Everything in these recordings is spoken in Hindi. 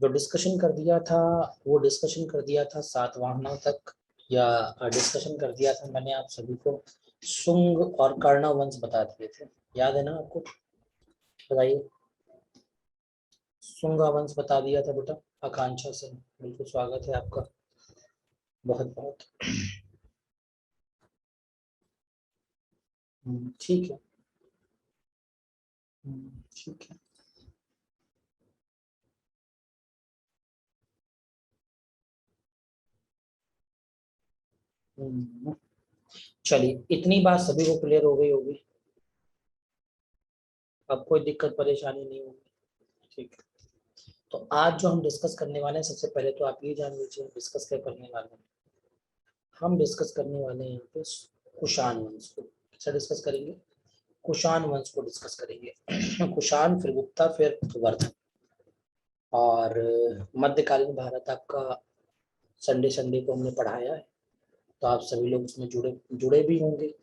जो डिस्कशन कर दिया था वो डिस्कशन कर दिया था सातवाहनों तक, या डिस्कशन कर दिया था मैंने आप सभी को शुंग और कर्ण वंश बता दिए थे, याद है ना आपको? बताइए। शुंग वंश बता दिया था बेटा आकांक्षा से, बिल्कुल स्वागत है आपका, बहुत बहुत। ठीक है। ठीक है। चलिए इतनी बात सभी को क्लियर हो गई होगी, अब कोई दिक्कत परेशानी नहीं होगी। ठीक है, तो आज जो हम डिस्कस करने वाले हैं, सबसे पहले तो आप ये जान लीजिए डिस्कस क्या करने वाले हैं। हम डिस्कस करने वाले हैं यहाँ पे कुषाण वंश को। कैसा डिस्कस करेंगे? कुषाण वंश को डिस्कस करेंगे। कुषाण, फिर गुप्ता, फिर वर्धन। और मध्यकालीन भारत आपका संडे संडे को हमने पढ़ाया है, तो आप सभी लोग उसमें जुड़े जुड़े भी होंगे।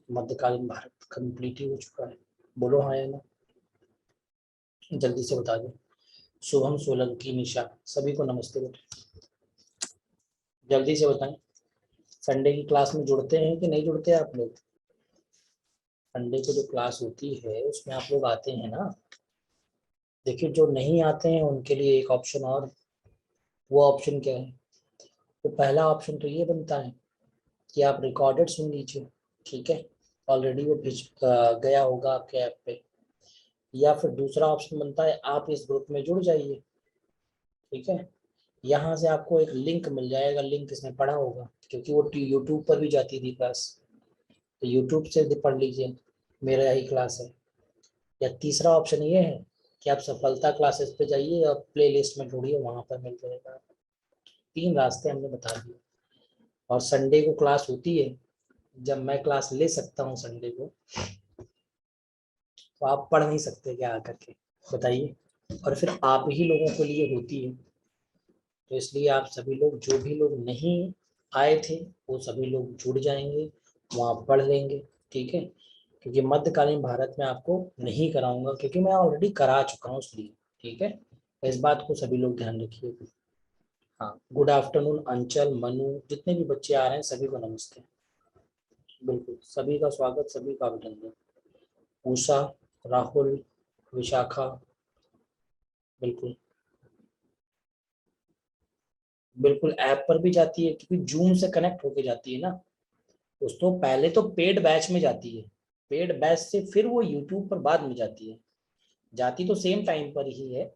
मध्यकालीन भारत कंप्लीट ही हो चुका है, बोलो हाँ या ना, जल्दी से बता दो। शुभम सोलंकी, निशा, सभी को नमस्ते बेटे, जल्दी से बताएं। संडे की क्लास में जुड़ते हैं कि नहीं जुड़ते आप लोग? संडे को जो क्लास होती है उसमें आप लोग आते हैं ना? देखिए जो नहीं आते हैं उनके लिए एक ऑप्शन और, वो ऑप्शन क्या है? तो पहला ऑप्शन तो ये बनता है कि आप रिकॉर्डेड सुन लीजिए, ठीक है, ऑलरेडी वो भेज गया होगा आपके ऐप पे। या फिर दूसरा ऑप्शन बनता है आप इस ग्रुप में जुड़ जाइए, ठीक है, यहाँ से आपको एक लिंक मिल जाएगा, लिंक इसमें पड़ा होगा क्योंकि वो यूट्यूब पर भी जाती थी क्लास, तो यूट्यूब से पढ़ लीजिए, मेरा यही क्लास है। या तीसरा ऑप्शन ये है कि आप सफलता क्लासेस पे जाइए और प्ले लिस्ट में ढूंढिए, वहां पर मिल जाएगा। तीन रास्ते हमने बता दिए। और संडे को क्लास होती है, जब मैं क्लास ले सकता हूँ संडे को, तो आप पढ़ नहीं सकते क्या आकर के, बताइए? और फिर आप ही लोगों के लिए होती है, तो इसलिए आप सभी लोग, जो भी लोग नहीं आए थे वो सभी लोग जुड़ जाएंगे, वहाँ पढ़ लेंगे, ठीक है। क्योंकि मध्यकालीन भारत में आपको नहीं कराऊंगा क्योंकि मैं ऑलरेडी करा चुका हूँ इसलिए, ठीक है। इस बात को सभी लोग ध्यान रखिए। हाँ, गुड आफ्टरनून अंचल, मनु, जितने भी बच्चे आ रहे हैं सभी को नमस्ते, बिल्कुल सभी का स्वागत, सभी का अभिनंदन। उषा, राहुल, विशाखा, बिल्कुल बिल्कुल ऐप पर भी जाती है क्योंकि जूम से कनेक्ट होके जाती है ना दोस्तों। पहले तो पेड बैच में जाती है, पेड बैच से फिर वो यूट्यूब पर बाद में जाती है, जाती तो सेम टाइम पर ही है,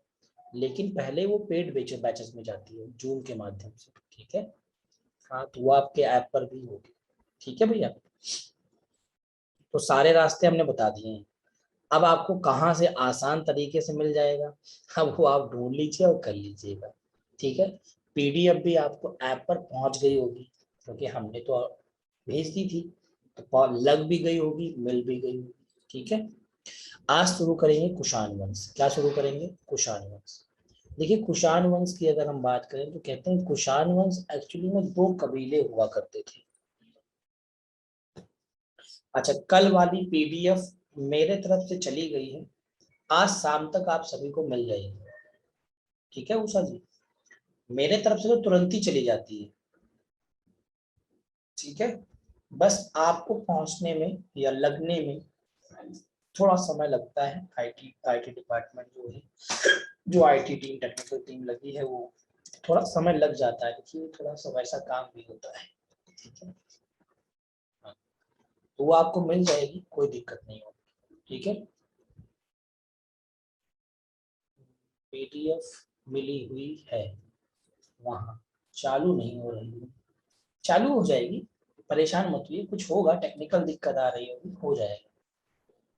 लेकिन पहले वो पेड बैचेस में जाती है जूम के माध्यम से, ठीक है। हाँ, तो वो आपके ऐप पर भी होगी, ठीक है भैया। तो सारे रास्ते हमने बता दिए हैं। अब आपको कहाँ से आसान तरीके से मिल जाएगा, अब वो आप ढूंढ लीजिए और कर लीजिएगा, ठीक है। पीडीएफ भी आपको ऐप पर पहुंच गई होगी क्योंकि हमने तो भेज दी थी, तो लग भी गई होगी, मिल भी गई होगी, ठीक है। आज शुरू करेंगे कुषाण वंश। क्या शुरू करेंगे? कुषाण वंश। देखिए कुषाण वंश की अगर हम बात करें तो कहते हैं कुषाण वंश एक्चुअली में दो कबीले हुआ करते थे। अच्छा, कल वाली पीडीएफ मेरे तरफ से चली गई है, आज शाम तक आप सभी को मिल जाएगी, ठीक है उषा जी। मेरे तरफ से तो तुरंत ही चली जाती है, ठीक है। बस आपको पहुंचने में या लगने में थोड़ा समय लगता है। आईटी आईटी डिपार्टमेंट जो है, जो आईटी टीम, टेक्निकल टीम लगी है, वो थोड़ा समय लग जाता है क्योंकि थोड़ा सा वैसा काम भी होता है, ठीक है। हाँ, तो वो आपको मिल जाएगी, कोई दिक्कत नहीं होगी, ठीक है। पीडीएफ मिली हुई है, वहाँ चालू नहीं हो रही है, चालू हो जाएगी, परेशान मत होइए, कुछ होगा, टेक्निकल दिक्कत आ रही होगी, हो जाएगा,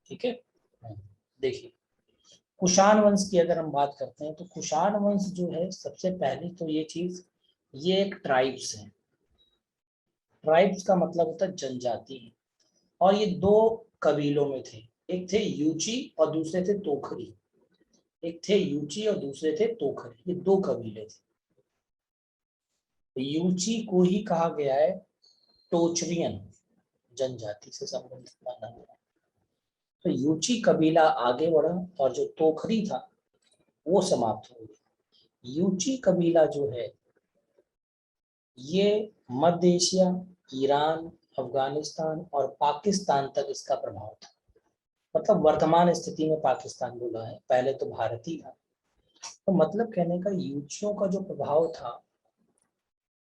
ठीक है। देखिए कुषाण वंश की अगर हम बात करते हैं तो कुषाण वंश जो है, सबसे पहले तो ये चीज, ये एक ट्राइब्स है। ट्राइब्स का मतलब होता है जनजाति, और ये दो कबीलों में थे, एक थे यूची और दूसरे थे तोखरी। एक थे यूची और दूसरे थे तोखरी, ये दो कबीले थे। यूची को ही कहा गया है टोचरियन जनजाति से संबंधित माना गया। तो यूची कबीला आगे बढ़ा और जो तोखरी था वो समाप्त हो गया। यूची कबीला जो है ये मध्य एशिया, ईरान, अफगानिस्तान और पाकिस्तान तक इसका प्रभाव था। मतलब वर्तमान स्थिति में पाकिस्तान बोला है, पहले तो भारत ही था। तो मतलब कहने का यूचियों का जो प्रभाव था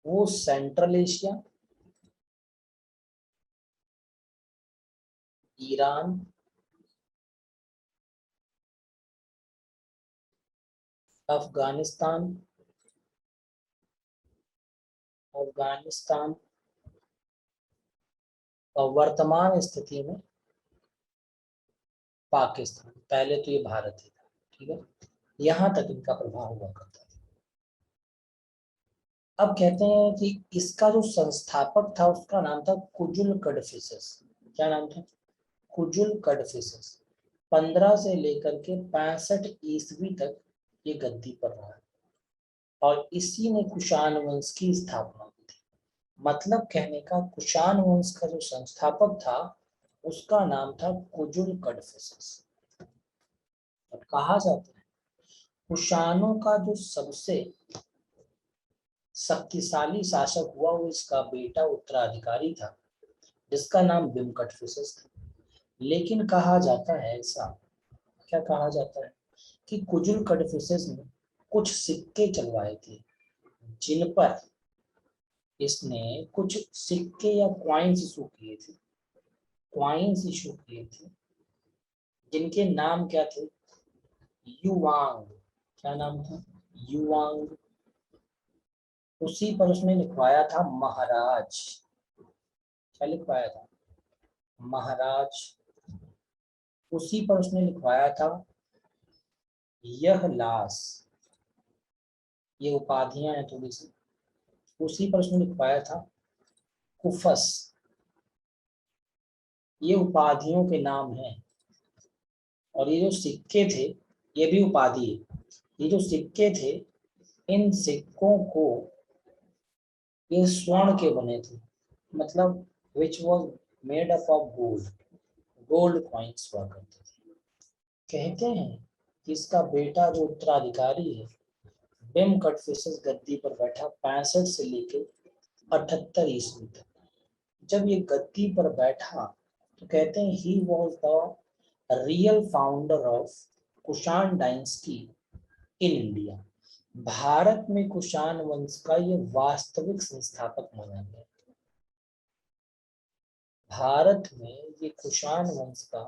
वो central Asia, Iran, Afghanistan Afghanistan और वर्तमान स्थिति में पाकिस्तान, पहले तो ये भारत ही था, ठीक है, यहां तक इनका प्रभाव हुआ करता था। अब कहते हैं कि इसका जो संस्थापक था उसका नाम था कुजुल कडफिसेस। क्या नाम था? कुजुल कडफिसेस। 15 से लेकर के 65 ईस्वी तक ये गद्दी पर रहा और इसी ने कुषाण वंश की स्थापना की थी। मतलब कहने का कुषाण वंश का जो संस्थापक था उसका नाम था कुजुल कडफिसेस। और कहा जाता है कुषाणों का जो सबसे शक्तिशाली शासक हुआ वो इसका बेटा उत्तराधिकारी था जिसका नाम बिम कडफिसेस था। लेकिन कहा जाता है ऐसा, क्या कहा जाता है कि कुजुल कडफिसेस ने कुछ सिक्के चलवाए थे जिन पर इसने कुछ सिक्के या क्वाइंस इशू किए थे जिनके नाम क्या थे? युवांग। क्या नाम था? युवांग। उसी पर उसने लिखवाया था महाराज। क्या लिखवाया था? महाराज। उसी पर उसने लिखवाया था यह लाश। ये उपाधियां हैं थोड़ी सी। उसी पर उसने लिखवाया था कुफस। ये उपाधियों के नाम हैं। और ये जो सिक्के थे ये भी उपाधि है। ये जो सिक्के थे इन सिक्कों को ये स्वर्ण के बने थे। मतलब which was made up of gold. Gold coins हुआ करते थे। कहते हैं कि इसका बेटा जो उत्तराधिकारी है बिम कडफिसेस गद्दी पर बैठा 65 से लेकर 78 ईस्वी तक। जब ये गद्दी पर बैठा तो कहते हैं he was the real founder of Kushan dynasty in India. Bharat में कुषाण वंश का ये वास्तविक संस्थापक माना गया। भारत में ये कुषाण वंश का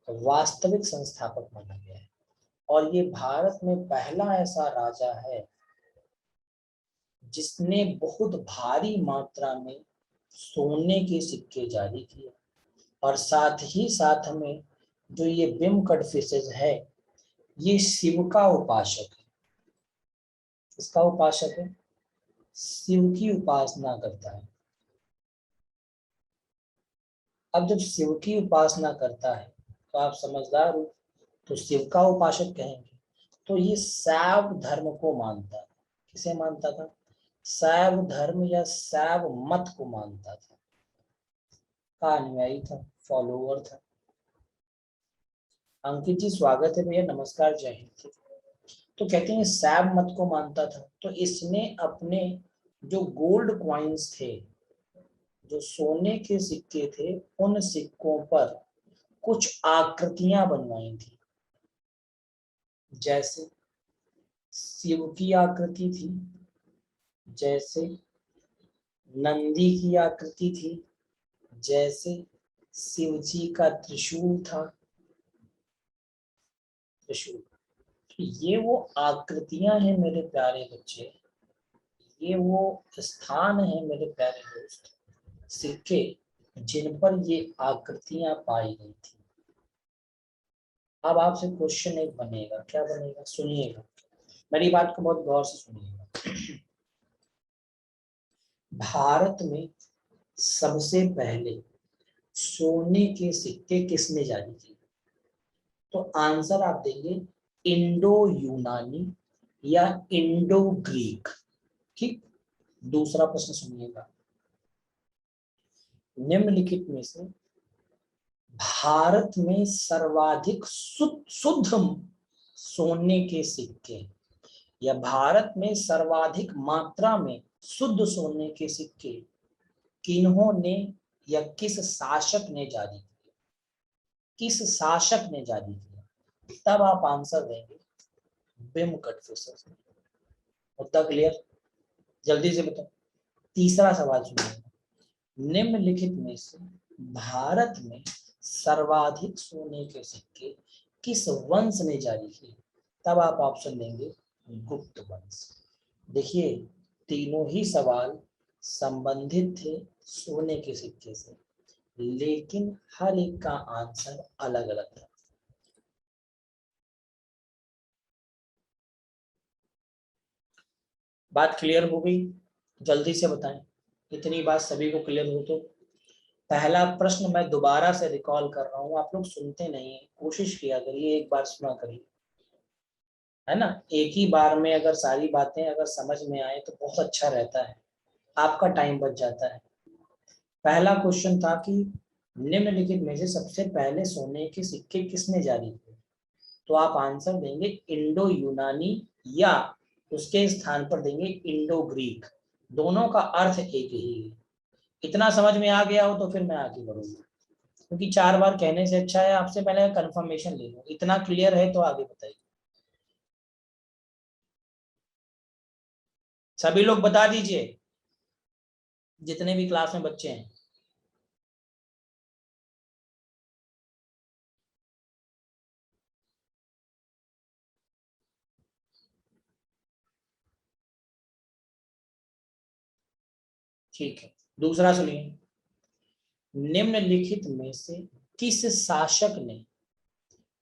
वास्तविक संस्थापक माना गया है और ये भारत में पहला ऐसा राजा है जिसने बहुत भारी मात्रा में सोने के सिक्के जारी किए। और साथ ही साथ में जो ये बिम कडफिसेस है ये शिव का उपासक है। किसका उपासक है? शिव की उपासना करता है। अब जब शिव की उपासना करता है तो आप समझदार हो, तो शिव का उपासक कहेंगे। तो ये शैव धर्म को मानता है। किसे मानता था? शैव धर्म या शैव मत को मानता था, का अनुयायी था, फॉलोअर था। अंकित जी स्वागत है भैया, नमस्कार, जय हिंद। तो कहते हैं शैव मत को मानता था। तो इसने अपने जो गोल्ड कॉइन्स थे, जो सोने के सिक्के थे, उन सिक्कों पर कुछ आकृतियां बनवाई थी। जैसे शिव की आकृति थी, जैसे नंदी की आकृति थी, जैसे शिव जी का त्रिशूल था। त्रिशूल। तो ये वो आकृतियां हैं मेरे प्यारे बच्चे, ये वो स्थान है मेरे प्यारे दोस्त, सिक्के जिन पर ये आकृतियां पाई गई थी। अब आपसे क्वेश्चन एक बनेगा, क्या बनेगा? सुनिएगा, मेरी बात को बहुत गौर से सुनिएगा। भारत में सबसे पहले सोने के सिक्के किसने जारी किए? तो आंसर आप देंगे इंडो यूनानी या इंडो ग्रीक। ठीक। दूसरा प्रश्न सुनिएगा, निम्नलिखित में से भारत में सर्वाधिक शुद्ध सोने के सिक्के या भारत में सर्वाधिक मात्रा में शुद्ध सोने के सिक्के किन्होंने या किस शासक ने जारी किए? किस शासक ने जारी किया? तब आप आंसर देंगे बिम कटफिशर्स। मुद्दा क्लियर? जल्दी से बताओ। तीसरा सवाल सुनिए, निम्नलिखित में से भारत में सर्वाधिक सोने के सिक्के किस वंश ने जारी किए? तब आप ऑप्शन देंगे गुप्त वंश। देखिए तीनों ही सवाल संबंधित थे सोने के सिक्के से, लेकिन हर एक का आंसर अलग अलग था। बात क्लियर हो गई? जल्दी से बताएं, इतनी बात सभी को क्लियर हो तो। पहला प्रश्न मैं दोबारा से रिकॉल कर रहा हूं, आप लोग सुनते नहीं है, कोशिश किया करिए, एक बार सुना करिए, है ना। एक ही बार में अगर सारी बातें अगर समझ में आए तो बहुत अच्छा रहता है, आपका टाइम बच जाता है। पहला क्वेश्चन था कि निम्नलिखित में से सबसे पहले सोने के सिक्के किसने जारी किए? तो आप आंसर देंगे इंडो यूनानी, या उसके स्थान पर देंगे इंडो ग्रीक। दोनों का अर्थ एक ही है। इतना समझ में आ गया हो तो फिर मैं आगे बढ़ूंगा, क्योंकि 4 बार कहने से अच्छा है आपसे पहले कंफर्मेशन ले लो। इतना क्लियर है तो आगे बताइए। सभी लोग बता दीजिए, जितने भी क्लास में बच्चे हैं। ठीक है, दूसरा सुनिए, निम्नलिखित में से किस शासक ने,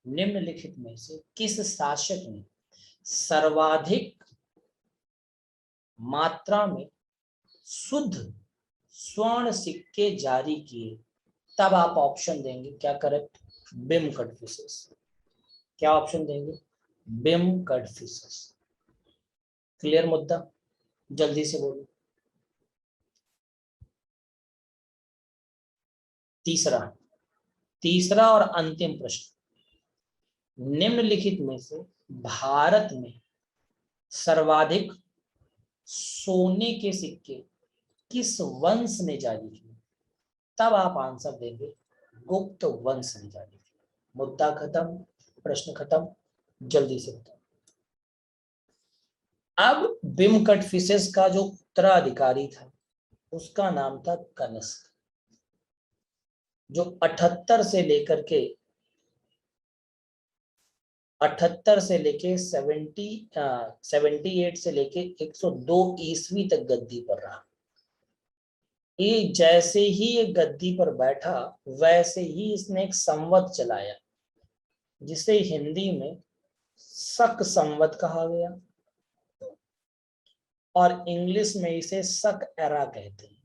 निम्नलिखित में से किस शासक ने सर्वाधिक मात्रा में शुद्ध स्वर्ण सिक्के जारी किए? तब आप ऑप्शन देंगे क्या करेक्ट? बिम कटफिशर्स। क्या ऑप्शन देंगे? बिम कटफिशर्स। क्लियर मुद्दा? जल्दी से बोलो। तीसरा, तीसरा और अंतिम प्रश्न, निम्नलिखित में से भारत में सर्वाधिक सोने के सिक्के किस वंश ने जारी किए? तब आप आंसर देंगे गुप्त वंश ने जारी किया। मुद्दा खत्म, प्रश्न खत्म, जल्दी से बताओ। अब बिमकट फिशेस का जो उत्तराधिकारी था उसका नाम था कनिष्क, जो 78 से लेकर के 78 से लेके 78 से लेके 102 ईस्वी तक गद्दी पर रहा। ये जैसे ही ये गद्दी पर बैठा वैसे ही इसने एक संवत चलाया, जिसे हिंदी में शक संवत कहा गया, और इंग्लिश में इसे शक एरा कहते हैं,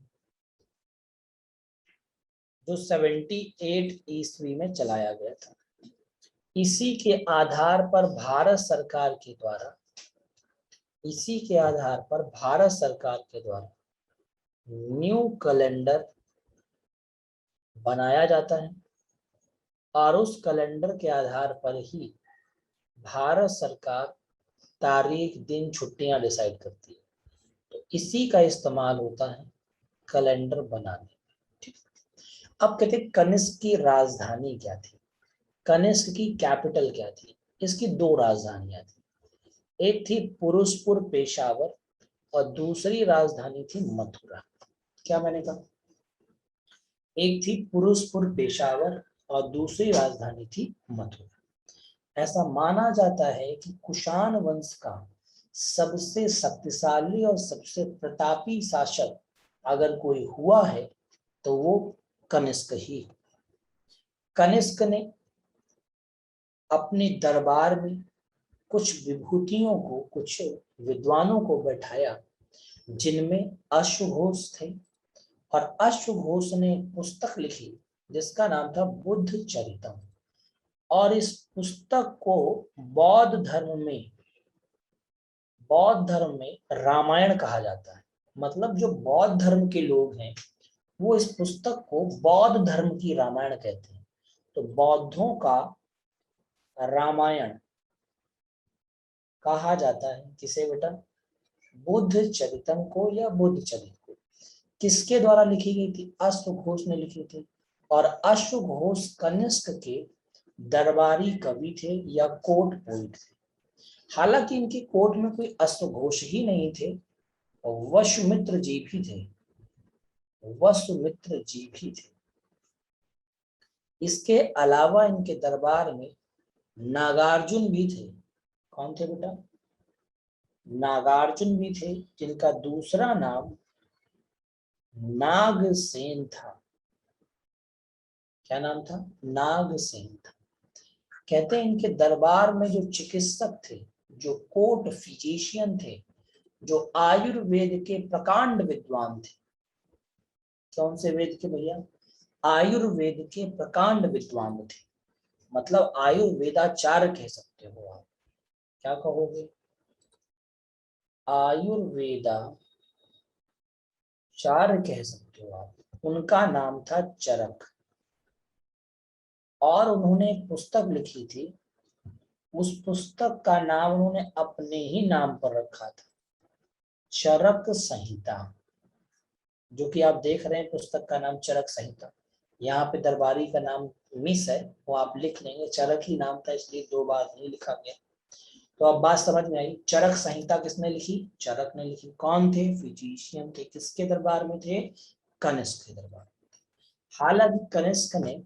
जो 78 ईस्वी में चलाया गया था। इसी के आधार पर भारत सरकार के द्वारा, इसी के आधार पर भारत सरकार के द्वारा न्यू कैलेंडर बनाया जाता है, और उस कैलेंडर के आधार पर ही भारत सरकार तारीख, दिन, छुट्टियां डिसाइड करती है। तो इसी का इस्तेमाल होता है कैलेंडर बनाने में। ठीक। अब कहते हैं कनिष्क की राजधानी क्या थी, कनिष्क की कैपिटल क्या थी? इसकी 2 राजधानियां थी, एक थी पुरुषपुर पेशावर और दूसरी राजधानी थी मथुरा। क्या मैंने कहा? एक थी पुरुषपुर पेशावर और दूसरी राजधानी थी मथुरा। ऐसा माना जाता है कि कुषाण वंश का सबसे शक्तिशाली और सबसे प्रतापी शासक अगर कोई हुआ है तो वो कनिष्क ही। कनिष्क ने अपने दरबार में कुछ विभूतियों को, कुछ विद्वानों को बैठाया, जिनमें अश्वघोष थे, और अश्वघोष ने पुस्तक लिखी जिसका नाम था बुद्ध चरितम। और इस पुस्तक को बौद्ध धर्म में, बौद्ध धर्म में रामायण कहा जाता है। मतलब जो बौद्ध धर्म के लोग हैं वो इस पुस्तक को बौद्ध धर्म की रामायण कहते हैं। तो बौद्धों का रामायण कहा जाता है। किसे बेटा? बुद्ध चरितम को या बुद्ध चरित को। किसके द्वारा लिखी गई थी? अश्वघोष ने लिखी थी। और अश्वघोष कनिष्क के दरबारी कवि थे या कोर्ट पोइट थे। हालांकि इनकी कोर्ट में कोई अश्वघोष ही नहीं थे, वसुमित्र जी भी थे। वसुमित्र जी भी थे। इसके अलावा इनके दरबार में नागार्जुन भी थे। कौन थे बेटा? नागार्जुन भी थे, जिनका दूसरा नाम नागसेन था। क्या नाम था? नागसेन था। कहते हैं इनके दरबार में जो चिकित्सक थे, जो कोर्ट फिजिशियन थे, जो आयुर्वेद के प्रकांड विद्वान थे। कौन से वेद के भैया? आयुर्वेद के प्रकांड विद्वान थे। मतलब आयुर्वेदाचार्य कह सकते हो आप। क्या कहोगे? आयुर्वेदाचार्य कह सकते हो आप। उनका नाम था चरक। और उन्होंने एक पुस्तक लिखी थी। उस पुस्तक का नाम उन्होंने अपने ही नाम पर रखा था, चरक संहिता। जो कि आप देख रहे हैं, पुस्तक का नाम चरक संहिता। यहाँ पे दरबारी का नाम मिस है, वो आप लिख लेंगे। चरक ही नाम था, इसलिए दो बार नहीं लिखा गया। तो अब बात समझ में आई। चरक संहिता किसने लिखी? चरक ने लिखी। कौन थे? फिजिशियन थे। किसके दरबार में थे? कनिष्क के दरबार। हालांकि कनिष्क ने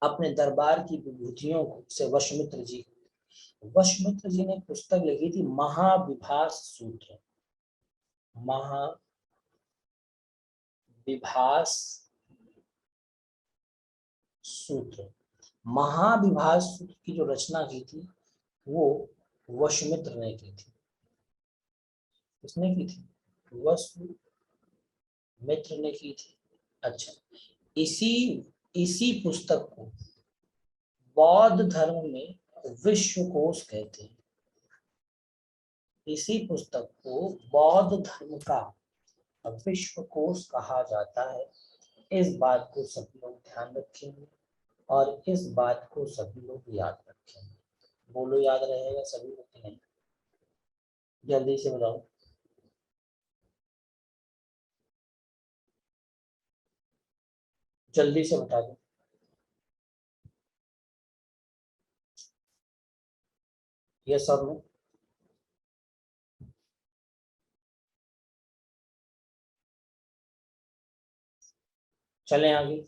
अपने दरबार की विभूतियों को से वशमित्र जी ने पुस्तक लिखी थी, महाविभास सूत्र। महाविभास सूत्र। महाविभास सूत्र की जो रचना की थी वो वशमित्र ने की थी। किसने की थी? वशमित्र ने की थी। अच्छा, इसी इसी पुस्तक को बौद्ध धर्म में विश्वकोश कहते हैं। इसी पुस्तक को बौद्ध धर्म का विश्वकोश कहा जाता है। इस बात को सभी लोग ध्यान रखेंगे और इस बात को सभी लोग याद रखेंगे। बोलो, याद रहेगा सभी लोग कि नहीं? जल्दी से बताओ। जल्दी से बता दो। यस और नो? चलें आगे।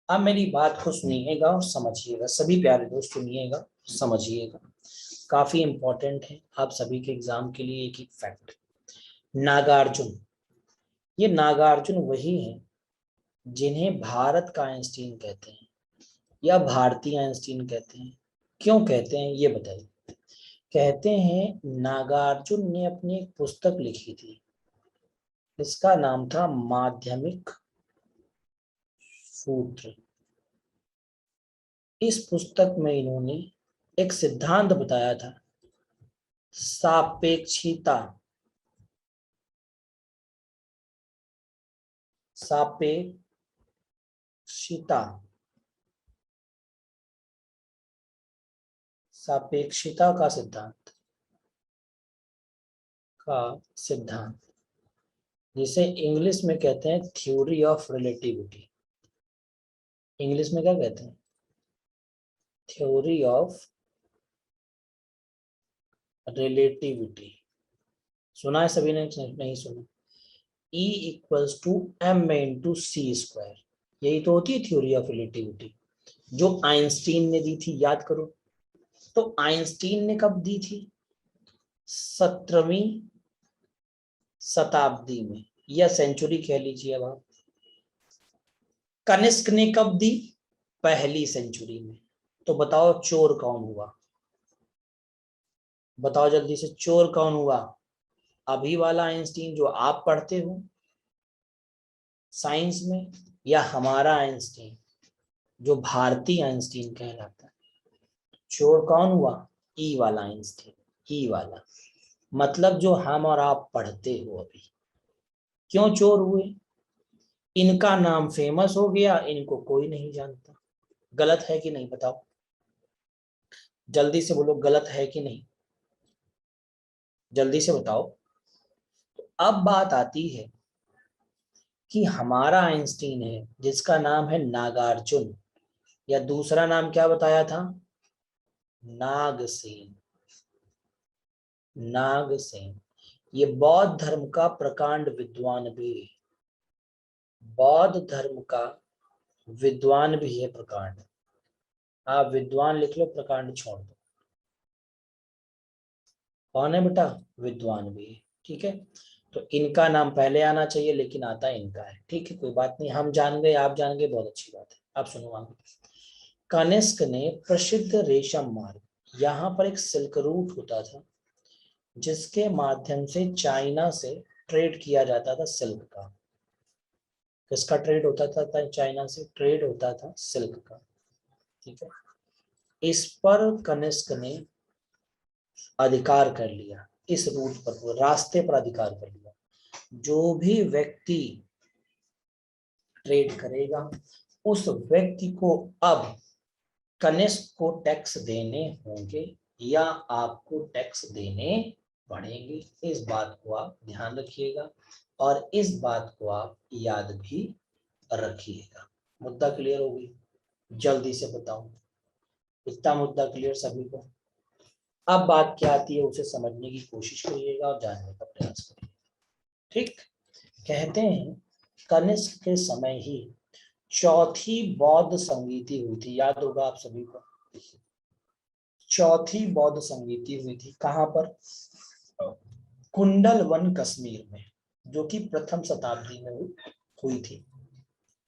अब मेरी बात को सुनिएगा और समझिएगा। सभी प्यारे दोस्त सुनिएगा, समझिएगा। काफी इंपॉर्टेंट है आप सभी के एग्जाम के लिए। एक फैक्ट, नागार्जुन। ये नागार्जुन वही है जिन्हें भारत का आइंस्टीन कहते हैं या भारतीय आइंस्टीन कहते हैं। क्यों कहते हैं ये बताइए। कहते हैं नागार्जुन ने अपनी एक पुस्तक लिखी थी, इसका नाम था माध्यमिक सूत्र। इस पुस्तक में इन्होंने एक सिद्धांत बताया था, सापेक्षिता। सापेक्षिता सापेक्षिता का सिद्धांत जिसे इंग्लिश में कहते हैं थ्योरी ऑफ रिलेटिविटी। इंग्लिश में क्या कहते हैं? Theory of relativity. सुना है सभी ने? नहीं सुना? E equals to m into c square, यही तो होती है थ्योरी ऑफ रिलेटिविटी, जो आइंस्टीन ने दी थी। याद करो। तो आइंस्टीन ने कब दी थी? 17वीं शताब्दी में, या सेंचुरी कह लीजिए अब आप। कनिष्क ने कब दी? पहली सेंचुरी में। तो बताओ चोर कौन हुआ? बताओ जल्दी से, चोर कौन हुआ? अभी वाला आइंस्टीन जो आप पढ़ते हो साइंस में, या हमारा आइंस्टीन जो भारतीय आइंस्टीन कहलाता है? चोर कौन हुआ? ई वाला आइंस्टीन। ई वाला मतलब जो हम और आप पढ़ते हो अभी। क्यों चोर हुए? इनका नाम फेमस हो गया, इनको कोई नहीं जानता। गलत है कि नहीं बताओ? जल्दी से बोलो गलत है कि नहीं, जल्दी से बताओ। तो अब बात आती है कि हमारा आइंस्टीन है जिसका नाम है नागार्जुन, या दूसरा नाम क्या बताया था, नागसेन। नागसेन ये बौद्ध धर्म का प्रकांड विद्वान भी है, बौद्ध धर्म का विद्वान भी है प्रकांड। आप विद्वान लिख लो, प्रकांड छोड़ दो। कौन है बेटा, विद्वान भी है, ठीक है। तो इनका नाम पहले आना चाहिए लेकिन आता इनका है, ठीक है, कोई बात नहीं, हम जान गए, आप जान गए, बहुत अच्छी बात है। आप सुनो आगे। कनिष्क ने प्रसिद्ध रेशम मार्ग, यहाँ पर एक सिल्क रूट होता था जिसके माध्यम से चाइना से ट्रेड किया जाता था सिल्क का। किसका ट्रेड होता था चाइना से, ट्रेड होता था सिल्क का, ठीक है। इस पर कनिष्क ने अधिकार कर लिया, इस रूट पर, रास्ते पर अधिकार कर लिया। जो भी व्यक्ति ट्रेड करेगा उस व्यक्ति को अब कनिष्क को टैक्स देने होंगे या आपको टैक्स देने पड़ेंगे। इस बात को आप ध्यान रखिएगा और इस बात को आप याद भी रखिएगा। मुद्दा क्लियर होगी, जल्दी से बताओ, इतना मुद्दा क्लियर सभी को। अब बात क्या आती है उसे समझने की कोशिश करिएगा और जानने का प्रयास करिएगा, ठीक। कहते हैं कनिष्क के समय ही चौथी बौद्ध संगीति हुई थी, याद होगा आप सभी को। चौथी बौद्ध संगीति हुई थी कहां पर, कुंडलवन कश्मीर में, जो कि प्रथम शताब्दी में हुई थी।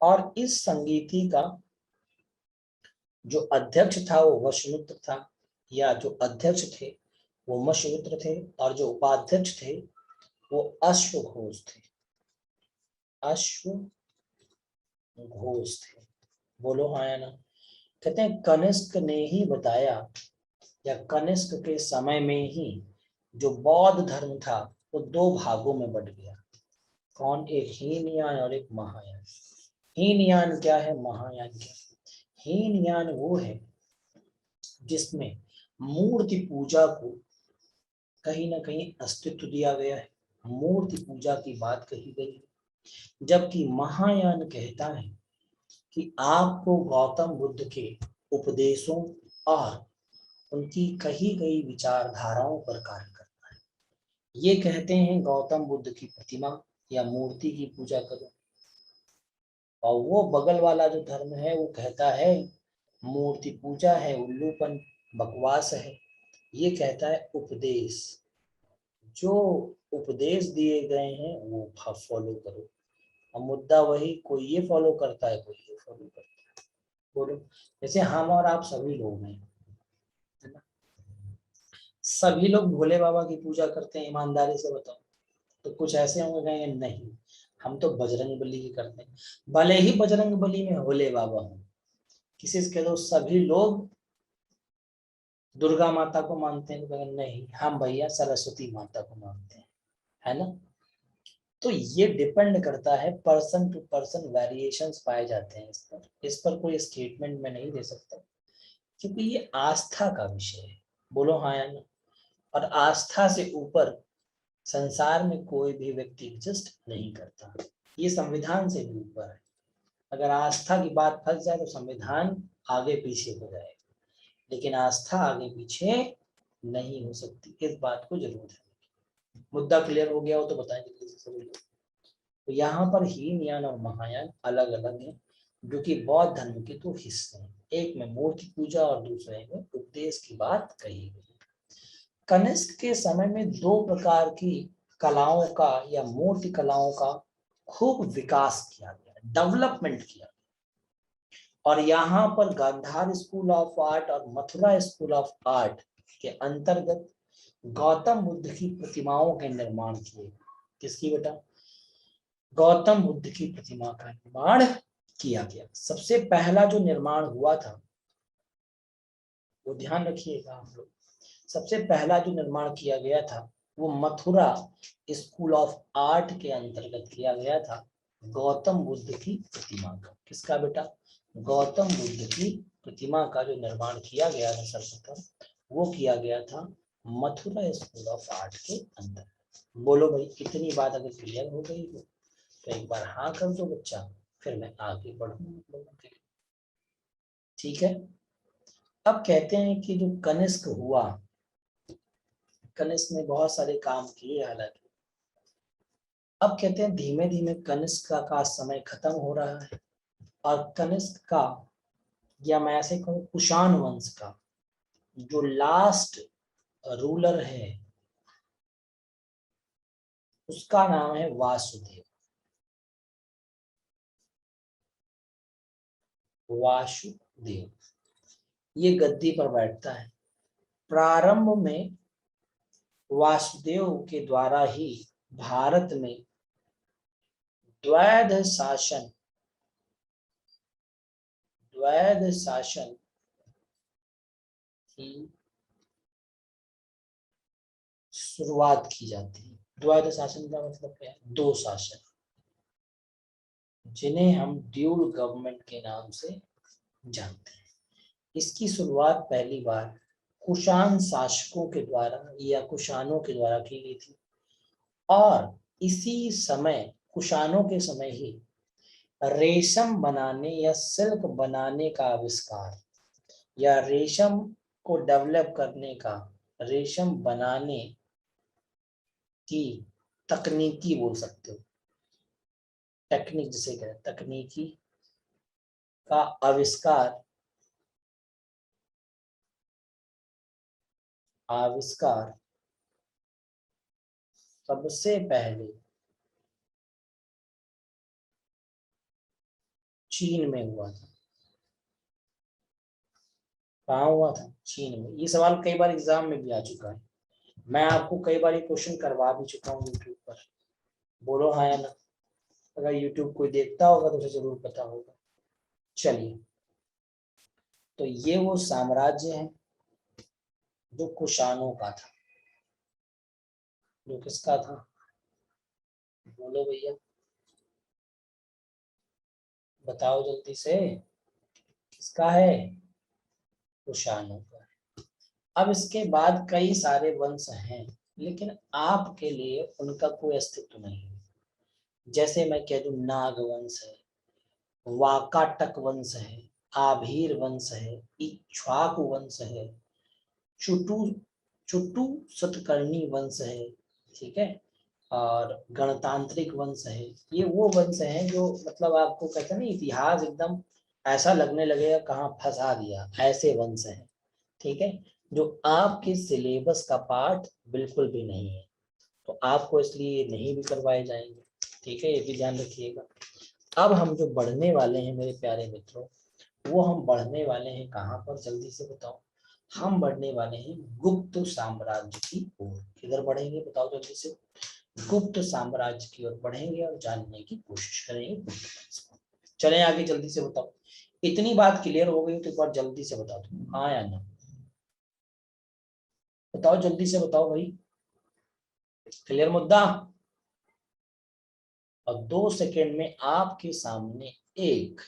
और इस संगीति का जो अध्यक्ष था वो वशमित्र था, या जो अध्यक्ष थे वो वशमित्र थे, और जो उपाध्यक्ष थे वो अश्वघोष थे, अश्वघोष थे। बोलो हाँ या ना। कहते हैं कनिष्क ने ही बताया, या कनिष्क के समय में ही जो बौद्ध धर्म था वो दो भागों में बट गया। कौन, एक हीनयान और एक महायान। हीनयान क्या है, महायान क्या है। हीनयान वो है जिसमें मूर्ति पूजा को कहीं ना कहीं अस्तित्व दिया गया है, मूर्ति पूजा की बात कही गई है। जबकि महायान कहता है कि आपको गौतम बुद्ध के उपदेशों और उनकी कही गई विचारधाराओं पर कार्य करना है। ये कहते हैं गौतम बुद्ध की प्रतिमा या मूर्ति की पूजा करो, और वो बगल वाला जो धर्म है वो कहता है मूर्ति पूजा है, उल्लूपन, बकवास है। ये कहता है उपदेश, जो उपदेश दिए गए हैं वो फॉलो करो। अब मुद्दा वही, कोई ये फॉलो करता है, कोई ये फॉलो करता है। बोलो, जैसे हम और आप सभी लोग हैं, है ना, सभी लोग भोले बाबा की पूजा करते हैं, ईमानदारी से बताओ। तो कुछ ऐसे होंगे कहेंगे नहीं हम तो बजरंग बली की करते हैं, भले ही बजरंग बली में भोले बाबा हो। किसी से कह दो सभी लोग दुर्गा माता को मानते हैं, तो कहेंगे नहीं हम भैया सरस्वती माता को मानते हैं, है ना। तो ये डिपेंड करता है, पर्सन टू पर्सन वेरिएशंस पाए जाते हैं। इस पर कोई स्टेटमेंट मैं नहीं दे सकता क्योंकि ये आस्था का विषय है। बोलो हाँ या ना। और आस्था से ऊपर संसार में कोई भी व्यक्ति एग्जिस्ट नहीं करता, ये संविधान से भी ऊपर है। अगर आस्था की बात फंस जाए तो संविधान आगे पीछे हो जाएगा, लेकिन आस्था आगे पीछे नहीं हो सकती, इस बात को जरूर है। मुद्दा क्लियर हो गया हो तो बताएंगे सभी लोग। तो यहाँ पर हीनयान और महायान अलग अलग हैं, जो कि बौद्ध धर्म के दो हिस्से हैं, एक में मूर्ति पूजा और दूसरे में उपदेश की बात कही गई। कनिष्क के समय में दो प्रकार की कलाओं का या मूर्ति कलाओं का खूब विकास किया गया, डेवलपमेंट किया गया। और यहाँ पर गांधार स्कूल ऑफ आर्ट और मथुरा स्कूल ऑफ आर्ट के अंतर्गत गौतम बुद्ध की प्रतिमाओं के निर्माण किए। किसकी बेटा, गौतम बुद्ध की प्रतिमा का निर्माण किया गया। सबसे पहला जो निर्माण हुआ था वो ध्यान रखिएगा आप लोग, सबसे पहला जो निर्माण किया गया था वो मथुरा स्कूल ऑफ आर्ट के अंतर्गत किया गया था, गौतम बुद्ध की प्रतिमा का। किसका बेटा, गौतम बुद्ध की प्रतिमा का जो निर्माण किया गया था सर्वप्रथम, वो किया गया था मथुरा स्कूल ऑफ आर्ट के अंदर। बोलो भाई, इतनी बात अगर क्लियर हो गई हो तो एक बार हाँ कर दो बच्चा, फिर मैं आगे बढ़ूंगा। ठीक है। अब कहते हैं कि जो कनिष्क हुआ, कनिष्क ने बहुत सारे काम किए हालांकि, अब कहते हैं धीमे धीमे कनिष्क का समय खत्म हो रहा है और कनिष्क का, या मैं ऐसे कहूँ कुषाण वंश का जो लास्ट रूलर है उसका नाम है वासुदेव। वासुदेव ये गद्दी पर बैठता है। प्रारंभ में वासुदेव के द्वारा ही भारत में द्वैध शासन की शुरुआत की जाती है। द्वैध शासन का मतलब क्या है? दो शासन, जिन्हें हम ड्यूल गवर्नमेंट के नाम से जानते हैं। इसकी शुरुआत पहली बार कुषाण शासकों के द्वारा या कुषाणों के द्वारा की गई थी और इसी समय, कुषाणों के समय ही रेशम बनाने या सिल्क बनाने का आविष्कार, या रेशम को डेवलप करने का, रेशम बनाने की तकनीकी बोल सकते हो, टेक्निक जिसे कहते हैं, तकनीकी का आविष्कार सबसे पहले चीन में हुआ था। कहाँ हुआ था? चीन में। ये सवाल कई बार एग्जाम में भी आ चुका है, मैं आपको कई बार ये क्वेश्चन करवा भी चुका हूँ यूट्यूब पर। बोलो हाँ या ना। अगर यूट्यूब कोई देखता होगा तो उसे जरूर पता होगा। चलिए, तो ये वो साम्राज्य है जो कुषाणों का था। जो किसका था? बोलो भैया, बताओ जल्दी से, किसका है? कुषाणों का। अब इसके बाद कई सारे वंश हैं, लेकिन आपके लिए उनका कोई अस्तित्व नहीं है। जैसे मैं कह दूं नाग वंश है, वाकाटक वंश है, आभीर वंश है, इक्ष्वाकु वंश है, चुटु चुटु सतकर्णी वंश है, ठीक है, और गणतांत्रिक वंश है। ये वो वंश है जो मतलब आपको कहते हैं ना, इतिहास एकदम ऐसा लगने लगेगा कहाँ फंसा दिया, ऐसे वंश है। ठीक है, जो आपके सिलेबस का पार्ट बिल्कुल भी नहीं है, तो आपको इसलिए नहीं भी करवाए जाएंगे। ठीक है, ये भी ध्यान रखिएगा। अब हम जो बढ़ने वाले हैं मेरे प्यारे मित्रों, वो हम बढ़ने वाले हैं कहाँ पर, जल्दी से बताओ। हम बढ़ने वाले हैं गुप्त साम्राज्य की ओर। किधर बढ़ेंगे बताओ जल्दी से? गुप्त साम्राज्य की ओर बढ़ेंगे और जानने की कोशिश करेंगे। चलें आगे, जल्दी से बताओ। इतनी बात क्लियर हो गई तो एक बार जल्दी से बता दो हाँ या ना। बताओ जल्दी से बताओ भाई, क्लियर मुद्दा? और 2 सेकेंड में आपके सामने एक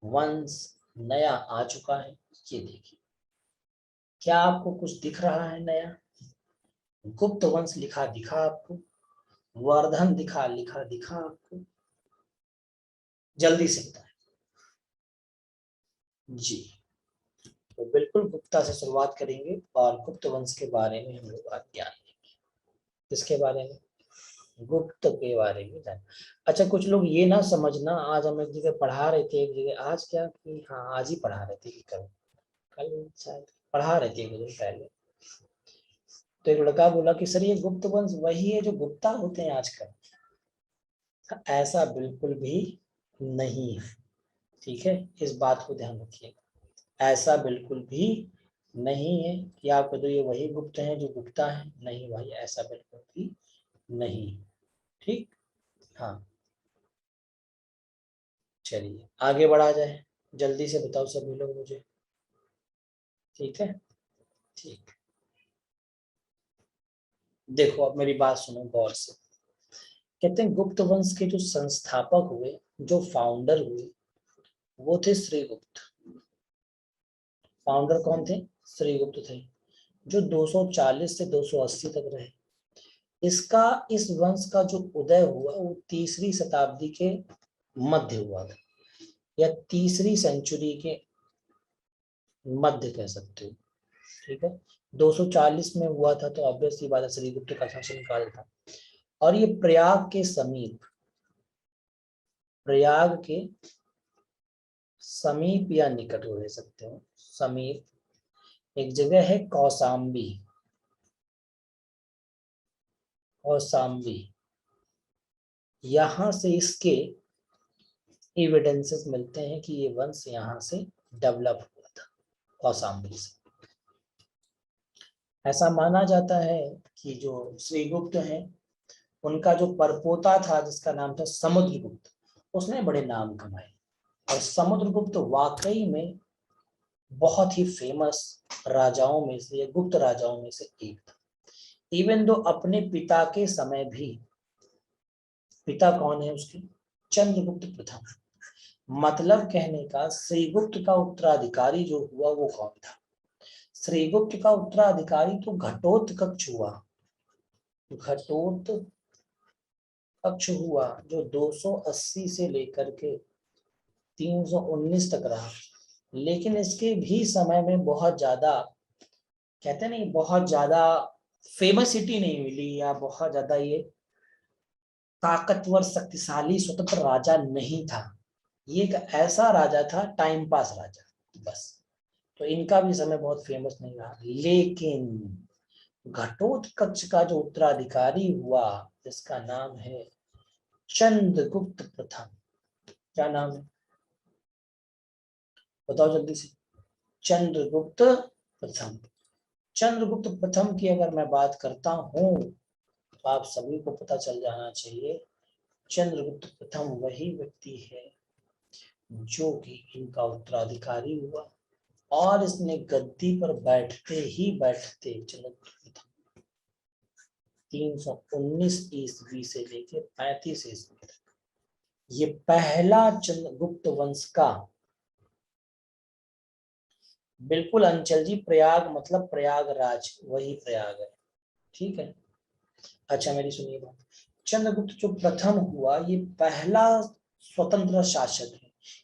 वंश नया आ चुका है। ये देखिए, क्या आपको कुछ दिख रहा है नया? गुप्त वंश लिखा दिखा आपको? वर्धन लिखा दिखा आपको? जल्दी से बताएं जी। तो बिल्कुल गुप्ता से शुरुआत करेंगे और गुप्त वंश के बारे में हम लोग आज ज्ञान लेंगे। किसके बारे में? गुप्त के बारे में जान। अच्छा, कुछ लोग ये ना समझना, आज हम एक जगह पढ़ा रहे थे, एक जगह आज क्या कि हाँ आज ही पढ़ा रहे थे कि कल, कल शायद पढ़ा रहे थे एक दिन पहले। तो एक लड़का बोला कि सर ये गुप्त वंश वही है जो गुप्ता होते हैं आजकल। ऐसा बिल्कुल भी नहीं है। ठीक है, इस बात को ध्यान रखिएगा। ऐसा बिल्कुल भी नहीं है कि आप कह दो ये वही गुप्त हैं जो गुप्ता है। नहीं भाई, ऐसा बिल्कुल भी नहीं। ठीक, हाँ। चलिए आगे बढ़ा जाए, जल्दी से बताओ सभी लोग मुझे। ठीक है, ठीक। देखो अब मेरी बात सुनो गौर से। कहते हैं गुप्त वंश के जो संस्थापक हुए, जो फाउंडर हुए, वो थे श्रीगुप्त। फाउंडर कौन थे? श्रीगुप्त थे। जो 240 से 280 तक रहे। इस वंश का जो उदय हुआ वो 3री शताब्दी के मध्य हुआ था, या 3री सेंचुरी के मध्य कह सकते हो। ठीक है, 240 में हुआ था, तो ऑब्वियस सी बात है श्रीगुप्त का शासनकाल था। और ये प्रयाग के समीप या निकट हो सकते हो। समीप एक जगह है कौशाम्बी, यहां से इसके एविडेंसेस मिलते हैं कि ये वंश यहाँ से डेवलप हुआ था, कौशाम्बी से। ऐसा माना जाता है कि जो श्रीगुप्त हैं, उनका जो परपोता था जिसका नाम था समुद्रगुप्त, उसने बड़े नाम कमाए। और समुद्रगुप्त वाकई में बहुत ही फेमस राजाओं में से, गुप्त राजाओं में से एक था। इवन दो अपने पिता के समय भी, पिता कौन है उसके, चंद्रगुप्त प्रथम, मतलब कहने का श्रीगुप्त का उत्तराधिकारी जो हुआ वो कौन था। श्रीगुप्त का उत्तराधिकारी तो घटोत्कच हुआ, जो 280 से लेकर के 319 तक रहा। लेकिन इसके भी समय में बहुत ज्यादा, कहते नहीं, बहुत ज्यादा फेमसिटी नहीं मिली, या बहुत ज्यादा ये ताकतवर शक्तिशाली स्वतंत्र राजा नहीं था। ये एक ऐसा राजा था, टाइम पास राजा बस। तो इनका भी समय बहुत फेमस नहीं रहा। लेकिन घटोत्कच का जो उत्तराधिकारी हुआ, जिसका नाम है चंद्रगुप्त प्रथम, क्या नाम है बताओ जल्दी से। चंद्रगुप्त प्रथम। चंद्रगुप्त प्रथम की अगर मैं बात करता हूं तो आप सभी को पता चल जाना चाहिए, चंद्रगुप्त प्रथम वही व्यक्ति है जो कि इनका उत्तराधिकारी हुआ, और इसने गद्दी पर बैठते ही बैठते चंद्रगुप्त प्रथम 319 ईस्वी से लेकर 35 ईस्वी तक ये पहला चंद्रगुप्त वंश का, बिल्कुल अंचल जी, प्रयाग मतलब प्रयागराज, वही प्रयाग है। ठीक है, अच्छा मेरी सुनिए बात। चंद्रगुप्त जो प्रथम हुआ, ये पहला स्वतंत्र शासक है।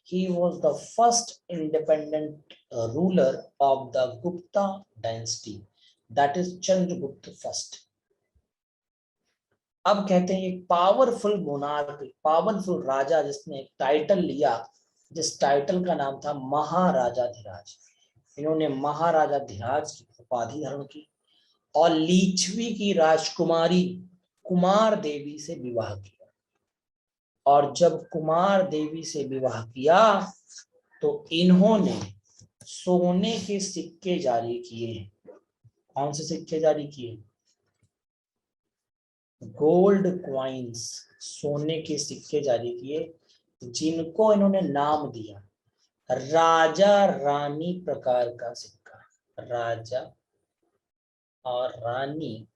He was the first independent ruler of the Gupta dynasty, that is Chandragupta first. अब कहते हैं एक पावरफुल मोनार्क, पावरफुल राजा जिसने एक टाइटल लिया, जिस टाइटल का नाम था महाराजाधिराज। इन्होंने महाराजाधिराज की उपाधि धारण की और लीच्छवी की राजकुमारी कुमार देवी से विवाह किया। और जब कुमार देवी से विवाह किया तो इन्होंने सोने के सिक्के जारी किए। कौन से सिक्के जारी किए? गोल्ड क्वाइंस, सोने के सिक्के जारी किए, जिनको इन्होंने नाम दिया राजा रानी प्रकार का सिक्का। राजा और रानी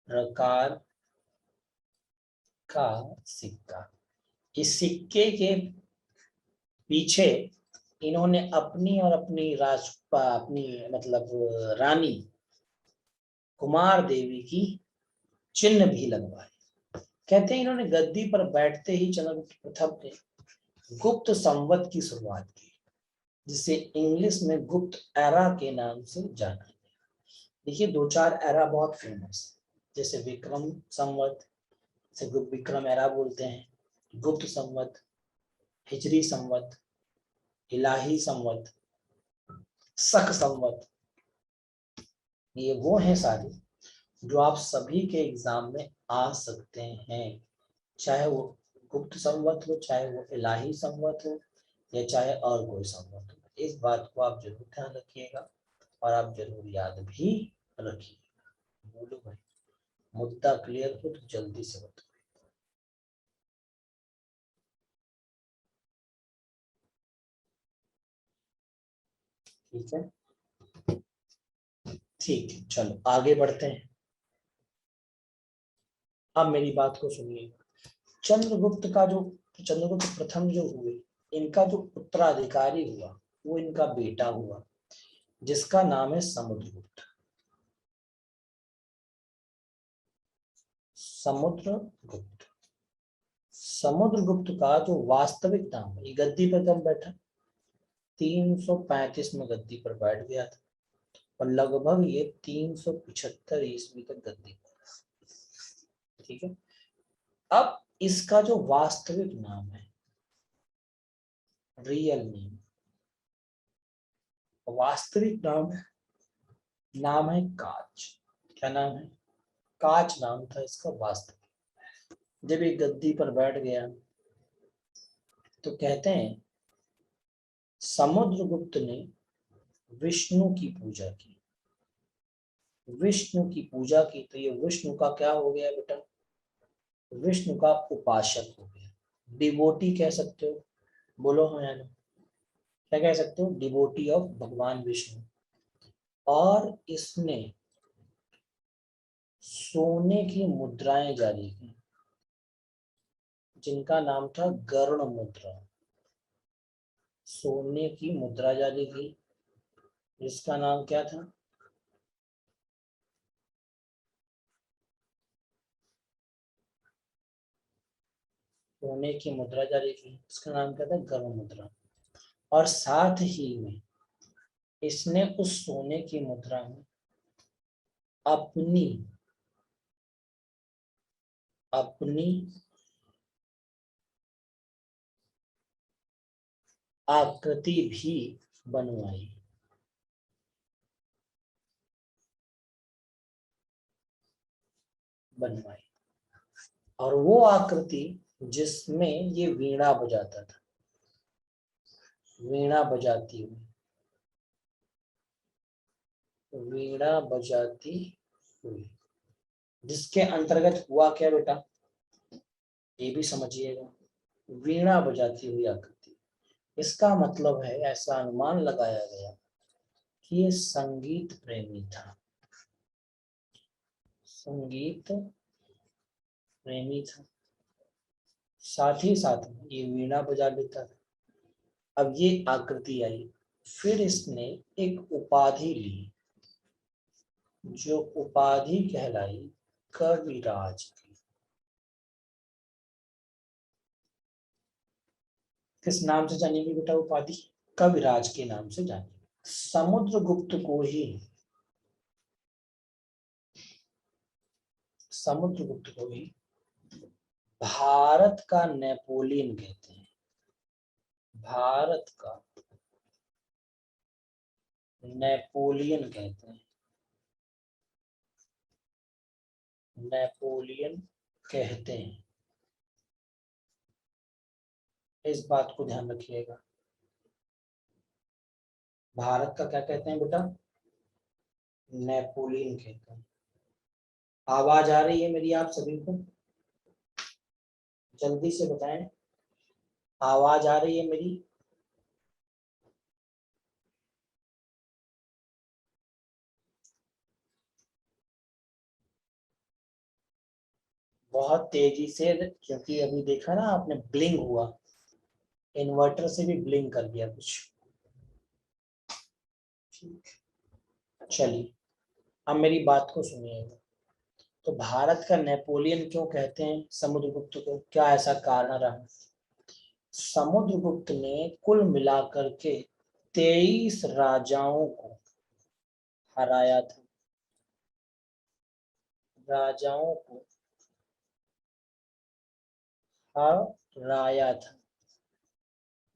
प्रकार का सिक्का। इस सिक्के के पीछे इन्होंने अपनी और अपनी मतलब रानी कुमार देवी की चिन्ह भी लगवाए। कहते हैं इन्होंने गद्दी पर बैठते ही चंद्रगुप्त प्रथम ने गुप्त संवत की शुरुआत की, जिसे इंग्लिश में गुप्त एरा के नाम से जाना गया। देखिए 2-4 एरा बहुत फेमस, जैसे विक्रम संवत से विक्रम एरा बोलते हैं, गुप्त संवत, हिजरी संवत, इलाही संवत, शक संवत। ये वो हैं सारे जो आप सभी के एग्जाम में आ सकते हैं, चाहे वो गुप्त संवत हो, चाहे वो इलाही संवत हो, या चाहे और कोई संवत हो। इस बात को आप जरूर ध्यान रखिएगा और आप जरूर याद भी रखिएगा। बोलो भाई, मुद्दा क्लियर हो तो जल्दी से बताओ। ठीक है, ठीक है, चलो आगे बढ़ते हैं। अब मेरी बात को सुनिए। चंद्रगुप्त प्रथम जो हुए, इनका जो उत्तराधिकारी हुआ वो इनका बेटा हुआ, जिसका नाम है समुद्रगुप्त। समुद्रगुप्त, समुद्रगुप्त का जो वास्तविक नाम है, ये गद्दी पर कब बैठा, 335 में गद्दी पर बैठ गया था और लगभग ये 375 ईस्वी तक गद्दी पर। ठीक है, अब इसका जो वास्तविक नाम है, रियल नेम, वास्तविक नाम है काच। क्या नाम है, काच नाम था इसका वास्तविक। जब ये गद्दी पर बैठ गया तो कहते हैं समुद्रगुप्त ने विष्णु की पूजा की, विष्णु की पूजा की, तो ये विष्णु का क्या हो गया बेटा, विष्णु का उपासक हो गया, डिवोटी कह सकते हो, बोलो हाँ या ना, क्या कह सकते हो, डिवोटी ऑफ भगवान विष्णु। और इसने सोने की मुद्राएं जारी की, जिनका नाम था गरुड़ मुद्रा। सोने की मुद्रा जारी की, जिसका नाम क्या था, सोने की मुद्रा जारी की, इसका नाम क्या था, गरुड़ मुद्रा। और साथ ही में इसने उस सोने की मुद्रा में अपनी अपनी आकृति भी बनवाई। और वो आकृति जिसमें ये वीणा बजाता था, वीणा बजाती हुई, वीणा बजाती हुई, जिसके अंतर्गत हुआ क्या बेटा, ये भी समझिएगा, वीणा बजाती हुई आकृति। इसका मतलब है, ऐसा अनुमान लगाया गया कि ये संगीत प्रेमी था, संगीत प्रेमी था, साथ ही साथ ये वीणा बजा लेता था। अब ये आकृति आई, फिर इसने एक उपाधि ली, जो उपाधि कहलाई कविराज की। किस नाम से जानेंगे बेटा उपाधि, कविराज के नाम से जानेंगे। समुद्रगुप्त को ही, समुद्रगुप्त को ही भारत का नेपोलियन कहते हैं, भारत का नेपोलियन कहते हैं, नेपोलियन कहते हैं। इस बात को ध्यान रखिएगा, भारत का क्या कहते हैं बेटा, नेपोलियन कहते हैं। आवाज आ रही है मेरी आप सभी को, जल्दी से बताएं, आवाज आ रही है मेरी, बहुत तेजी से, क्योंकि अभी देखा ना आपने ब्लिंक हुआ, इन्वर्टर से भी ब्लिंक कर दिया कुछ। चलिए अब मेरी बात को सुनिएगा। तो भारत का नेपोलियन क्यों कहते हैं समुद्रगुप्त को, क्या ऐसा कारण रहा, समुद्रगुप्त ने कुल मिलाकर के 23 राजाओं को हराया था, राजाओं को हराया था,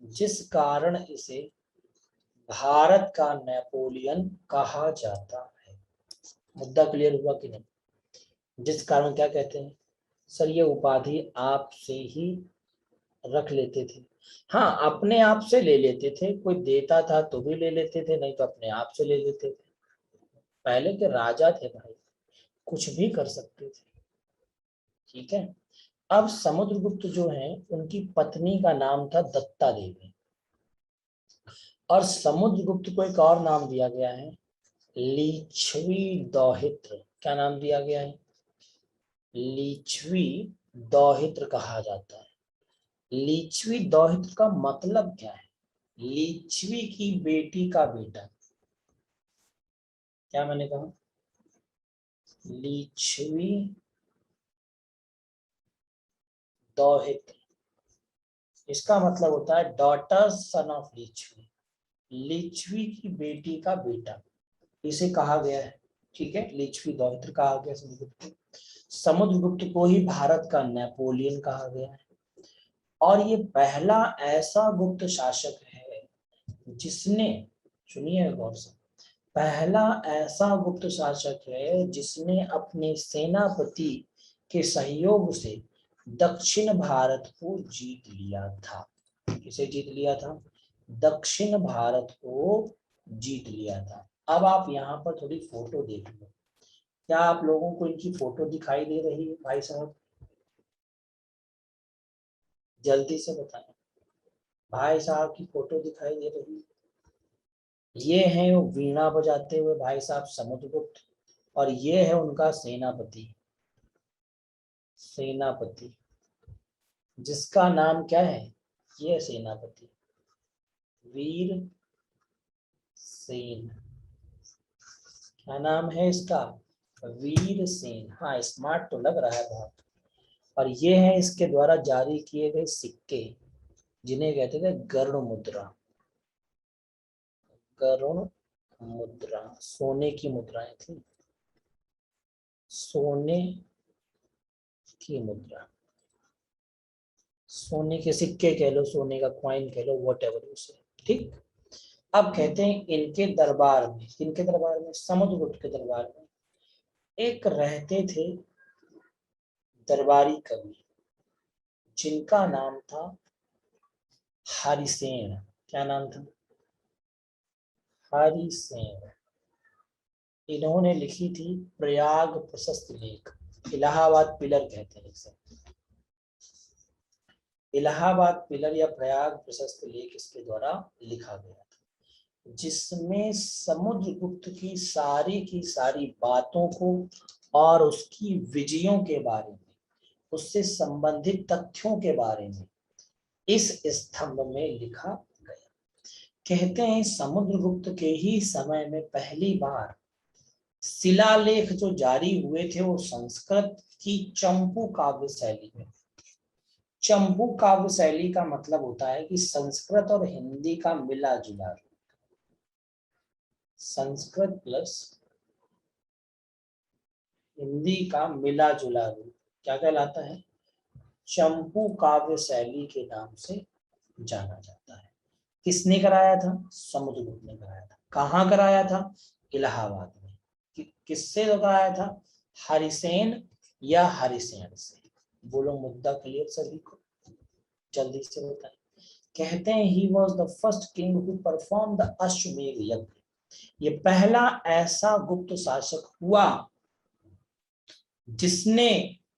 जिस कारण इसे भारत का नेपोलियन कहा जाता है। मुद्दा क्लियर हुआ कि नहीं, जिस कारण क्या कहते हैं सर, ये उपाधि आपसे ही रख लेते थे, हाँ अपने आप से ले लेते थे, कोई देता था तो भी ले लेते थे, नहीं तो अपने आप से ले लेते थे। पहले के राजा थे भाई, कुछ भी कर सकते थे। ठीक है, अब समुद्रगुप्त जो है उनकी पत्नी का नाम था दत्ता देवी, और समुद्रगुप्त को एक और नाम दिया गया है, लिच्छवी दौहित्र। क्या नाम दिया गया है, लिच्छवी दौहित्र कहा जाता है। लिच्छवी दौहित्र का मतलब क्या है, लिच्छवी की बेटी का बेटा, क्या मैंने कहा? लिच्छवी दौहित्र, इसका मतलब होता है daughter son of Licchavi, Licchavi की बेटी का बेटा, इसे कहा गया है। ठीक है, लिच्छवी दौहित्र कहा गया समुद्रगुप्त को। समुद्रगुप्त को ही भारत का नेपोलियन कहा गया है। और ये पहला ऐसा गुप्त शासक है जिसने, सुनिए गौर से, पहला ऐसा गुप्त शासक है जिसने अपने सेनापति के सहयोग से दक्षिण भारत को जीत लिया था। किसे जीत लिया था? दक्षिण भारत को जीत लिया था। अब आप यहाँ पर थोड़ी फोटो देख लो, क्या आप लोगों को इनकी फोटो दिखाई दे रही है भाई साहब? जल्दी से बताएं, भाई साहब की फोटो दिखाई दे रही है? ये हैं वो वीणा बजाते हुए भाई साहब समुद्रगुप्त, और ये है उनका सेनापति, सेनापति जिसका नाम क्या है? ये सेनापति वीर सेन, क्या नाम है इसका? वीर सेन। हाँ, स्मार्ट तो लग रहा है बहुत। और ये है इसके द्वारा जारी किए गए सिक्के, जिन्हें कहते थे गरुड़ मुद्रा। गरुड़ मुद्रा सोने की मुद्राएं थी, सोने की मुद्रा, सोने के सिक्के कह लो, सोने का कॉइन कह लो, वॉट एवर उसे। ठीक, अब कहते हैं इनके दरबार में, इनके दरबार में, समुद्रगुप्त के दरबार में एक रहते थे दरबारी कवि, जिनका नाम था हरिसेन। क्या नाम था? हरिसेन। इन्होंने लिखी थी प्रयाग प्रशस्त लेख, इलाहाबाद पिलर कहते हैं इसे, इलाहाबाद पिलर या प्रयाग प्रशस्त लेख इसके द्वारा लिखा गया था, जिसमें समुद्रगुप्त की सारी बातों को और उसकी विजयों के बारे में, उससे संबंधित तथ्यों के बारे में इस स्तंभ में लिखा गया। कहते हैं समुद्रगुप्त के ही समय में पहली बार शिलालेख जो जारी हुए थे वो संस्कृत की चंपू काव्य शैली में। चंपू काव्य शैली का मतलब होता है कि संस्कृत और हिंदी का मिला जुला रूप, संस्कृत प्लस हिंदी का मिला जुला रूप क्या कहलाता है? चंपू काव्य शैली के नाम से जाना जाता है। किसने कराया था? समुद्रगुप्त ने कराया था। कहाँ कराया था? इलाहाबाद में। किससे कराया था? हरिसेन या हरिसेन से। बोलो मुद्दा क्लियर सभी को? जल्दी से बताएं। कहते हैं he was the first king who perform the अश्वमेध यज्ञ, ये पहला ऐसा गुप्त शासक हुआ जिसने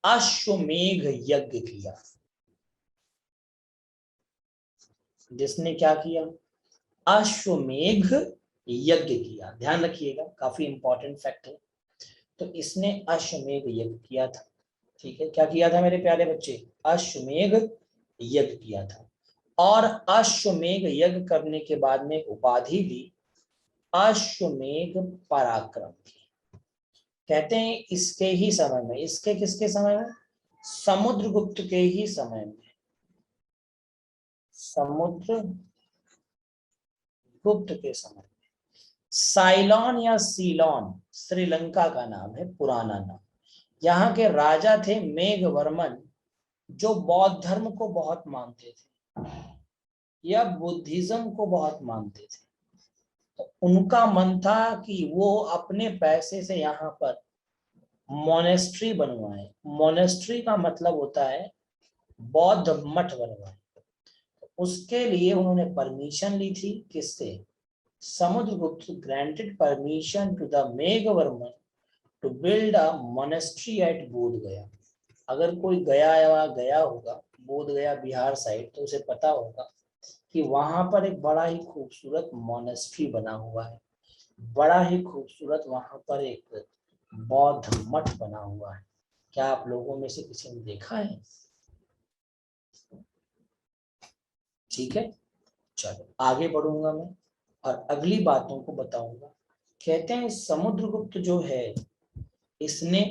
अश्वमेध यज्ञ किया। जिसने क्या किया? अश्वमेध यज्ञ किया। ध्यान रखिएगा, काफी इंपॉर्टेंट फैक्ट है। तो इसने अश्वमेध यज्ञ किया था। ठीक है, क्या किया था मेरे प्यारे बच्चे? अश्वमेध यज्ञ किया था। और अश्वमेध यज्ञ करने के बाद में उपाधि दी अश्वमेध पराक्रम की। कहते हैं इसके ही समय में, इसके किसके समय में? समुद्रगुप्त के ही समय में, समुद्रगुप्त के समय में साइलॉन या सीलोन श्रीलंका का नाम है, पुराना नाम। यहाँ के राजा थे मेघवर्मन, जो बौद्ध धर्म को बहुत मानते थे या बुद्धिज्म को बहुत मानते थे। तो उनका मन था कि वो अपने पैसे से यहाँ पर मोनेस्ट्री बनवाए। मोनेस्ट्री का मतलब होता है बौद्ध मठ बनवाए। उसके लिए उन्होंने परमिशन ली थी। किससे? Samudragupta granted permission to the Meghavarman to build a monastery at Bodh Gaya. अगर कोई गया होगा, बोध गया बिहार साइड, तो उसे पता होगा कि वहां पर एक बड़ा ही खूबसूरत मोनेस्ट्री बना हुआ है, बड़ा ही खूबसूरत वहां पर एक बौद्ध मठ बना हुआ है। क्या आप लोगों में से किसी ने देखा है? ठीक है, चलो आगे बढ़ूंगा मैं और अगली बातों को बताऊंगा कहते हैं समुद्रगुप्त जो है इसने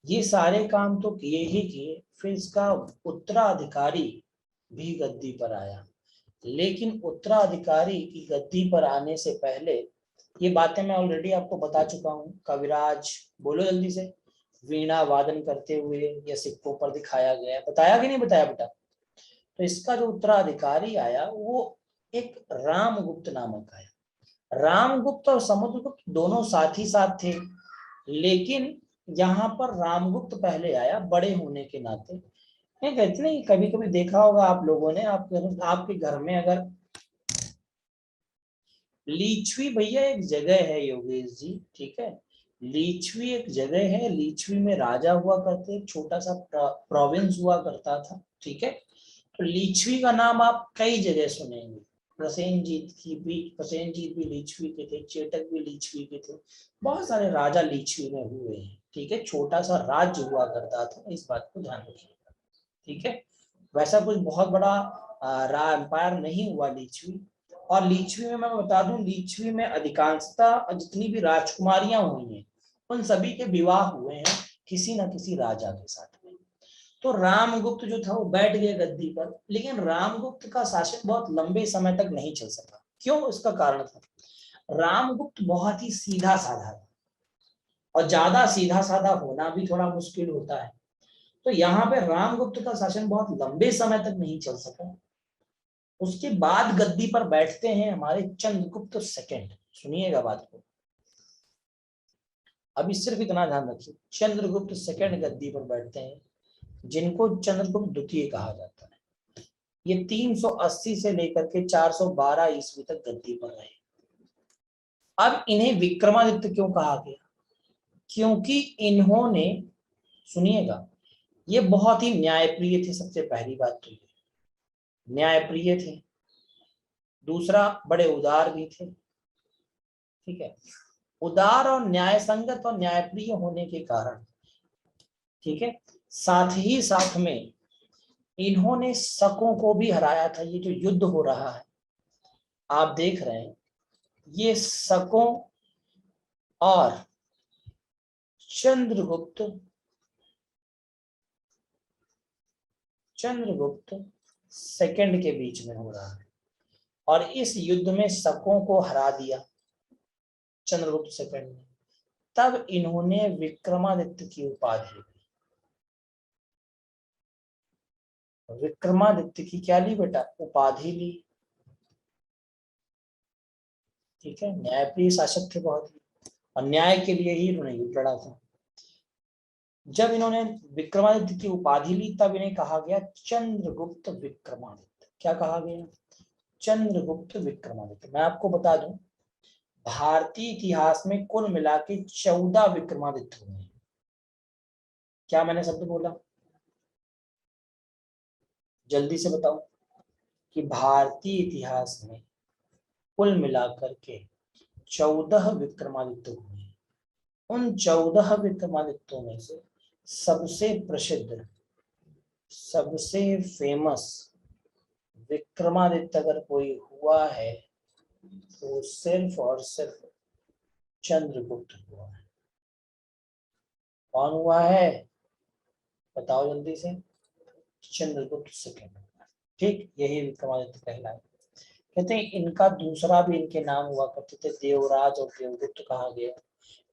ये सारे काम तो किए ही किए, फिर इसका उत्तराधिकारी भी गद्दी पर आया। लेकिन उत्तराधिकारी की गद्दी पर आने से पहले, ये बातें मैं ऑलरेडी आपको बता चुका हूँ, कविराज बोलो जल्दी से, वीणा वादन करते हुए ये सिक्कों पर दिखाया गया, बताया कि नहीं बताया बेटा? तो इसका जो उत्तराधिकारी आया वो एक रामगुप्त नामक आया। रामगुप्त और समुद्रगुप्त दोनों साथ ही साथ थे, लेकिन यहाँ पर रामगुप्त पहले आया बड़े होने के नाते। ये कहते नहीं, कभी कभी देखा होगा आप लोगों ने, आपके घर में अगर लीछवी, भैया एक जगह है योगेश जी, ठीक है, लीछवी एक जगह है, लीछवी में राजा हुआ करते, एक छोटा सा प्रोविंस हुआ करता था, ठीक है। तो लीछवी का नाम आप कई जगह सुनेंगे, प्रसेनजीत भी लीछवी के थे, चेटक भी लीछवी के थे, बहुत सारे राजा लीछवी में हुए हैं, ठीक है। छोटा सा राज्य हुआ करता था, इस बात को ध्यान रखिएगा, ठीक है। वैसा कुछ बहुत बड़ा एम्पायर नहीं हुआ लीछवी। और लीछवी में मैं बता दूं, लीछवी में अधिकांशतः जितनी भी राजकुमारियां हुई हैं उन सभी के विवाह हुए हैं किसी न किसी राजा के साथ में। तो रामगुप्त जो था वो बैठ गए गद्दी पर, लेकिन रामगुप्त का शासन बहुत लंबे समय तक नहीं चल सका। क्यों? इसका कारण था, रामगुप्त बहुत ही सीधा साधा था, और ज्यादा सीधा साधा होना भी थोड़ा मुश्किल होता है। तो यहाँ पे रामगुप्त का शासन बहुत लंबे समय तक नहीं चल सका। उसके बाद गद्दी पर बैठते हैं हमारे चंद्रगुप्त सेकंड। सुनिएगा बात को, अभी सिर्फ इतना ध्यान रखिए, चंद्रगुप्त सेकंड गद्दी पर बैठते हैं, जिनको चंद्रगुप्त द्वितीय कहा जाता है। ये 380 से लेकर के 412 ईस्वी तक गद्दी पर रहे। अब इन्हें विक्रमादित्य क्यों कहा गया? क्योंकि इन्होंने, सुनिएगा, ये बहुत ही न्यायप्रिय थे। सबसे पहली बात तो ये न्यायप्रिय थे, दूसरा बड़े उदार भी थे, ठीक है। उदार और न्याय संगत और न्यायप्रिय होने के कारण, ठीक है, साथ ही साथ में इन्होंने शकों को भी हराया था। ये जो युद्ध हो रहा है आप देख रहे हैं, ये शकों और चंद्रगुप्त सेकंड के बीच में हो रहा है, और इस युद्ध में शकों को हरा दिया चंद्रगुप्त सेकंड ने। तब इन्होंने विक्रमादित्य की उपाधि, विक्रमादित्य की क्या ली बेटा? उपाधि ली, ठीक है। न्यायप्रिय शासक थे बहुत ही, और न्याय के लिए ही इन्होंने युद्ध लड़ा था। जब इन्होंने विक्रमादित्य की उपाधि ली तब इन्हें कहा गया चंद्रगुप्त विक्रमादित्य। क्या कहा गया? चंद्रगुप्त विक्रमादित्य। मैं आपको बता दूं, भारतीय इतिहास में कुल मिला के 14 विक्रमादित्य हुए हैं। क्या मैंने शब्द बोला? जल्दी से बताओ। कि भारतीय इतिहास में कुल मिलाकर के 14 विक्रमादित्य हुए हैं। उन 14 विक्रमादित्यों में से सबसे प्रसिद्ध, सबसे फेमस विक्रमादित्य अगर कोई हुआ है तो सिर्फ और सिर्फ चंद्रगुप्त हुआ है। कौन हुआ है? बताओ जल्दी से। चंद्रगुप्त सेकंड, ठीक। यही विक्रमादित्य कहलाए। कहते हैं इनका दूसरा भी इनके नाम हुआ करते थे, देवराज और देवगुप्त कहा गया।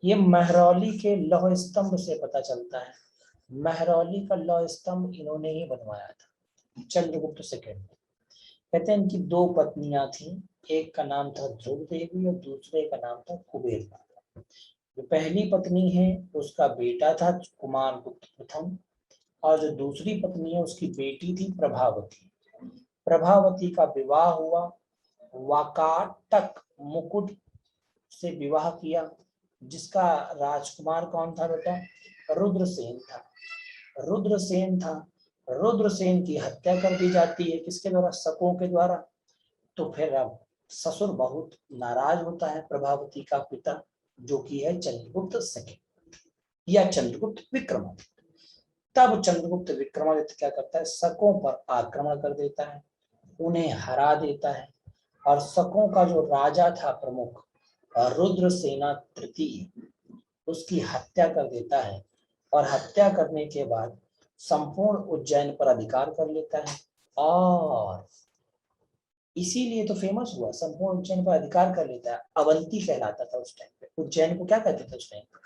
ये महरौली के लौह स्तंभ से पता चलता है। महरौली का लौह स्तंभ इन्होंने ही बनवाया था, चंद्रगुप्त सेकंड। कहते हैं इनकी 2 पत्नियां थी, एक का नाम था ध्रुव देवी और दूसरे का नाम था कुबेर माता। जो पहली पत्नी है उसका बेटा था कुमार गुप्त प्रथम, और जो दूसरी पत्नी है उसकी बेटी थी प्रभावती। प्रभावती का विवाह हुआ, वाकाटक मुकुट से विवाह किया, जिसका राजकुमार कौन था बेटा? रुद्रसेन था। रुद्रसेन था। रुद्रसेन की हत्या कर दी जाती है, किसके द्वारा? शकों के द्वारा। तो फिर अब ससुर बहुत नाराज होता है, प्रभावती का पिता, जो कि है चंद्रगुप्त सेकंड या चंद्रगुप्त विक्रमादित्य। तब चंद्रगुप्त विक्रमादित्य क्या करता है? शकों पर आक्रमण कर देता है, उन्हें हरा देता है, और शकों का जो राजा था प्रमुख, रुद्रसेना तृतीय उसकी हत्या कर देता है और हत्या करने के बाद संपूर्ण उज्जैन पर अधिकार कर लेता है। और इसीलिए तो फेमस हुआ, संपूर्ण उज्जैन पर अधिकार कर लेता है। अवंती कहलाता था उस टाइम पे। उज्जैन को क्या कहते थे उस टाइम पे?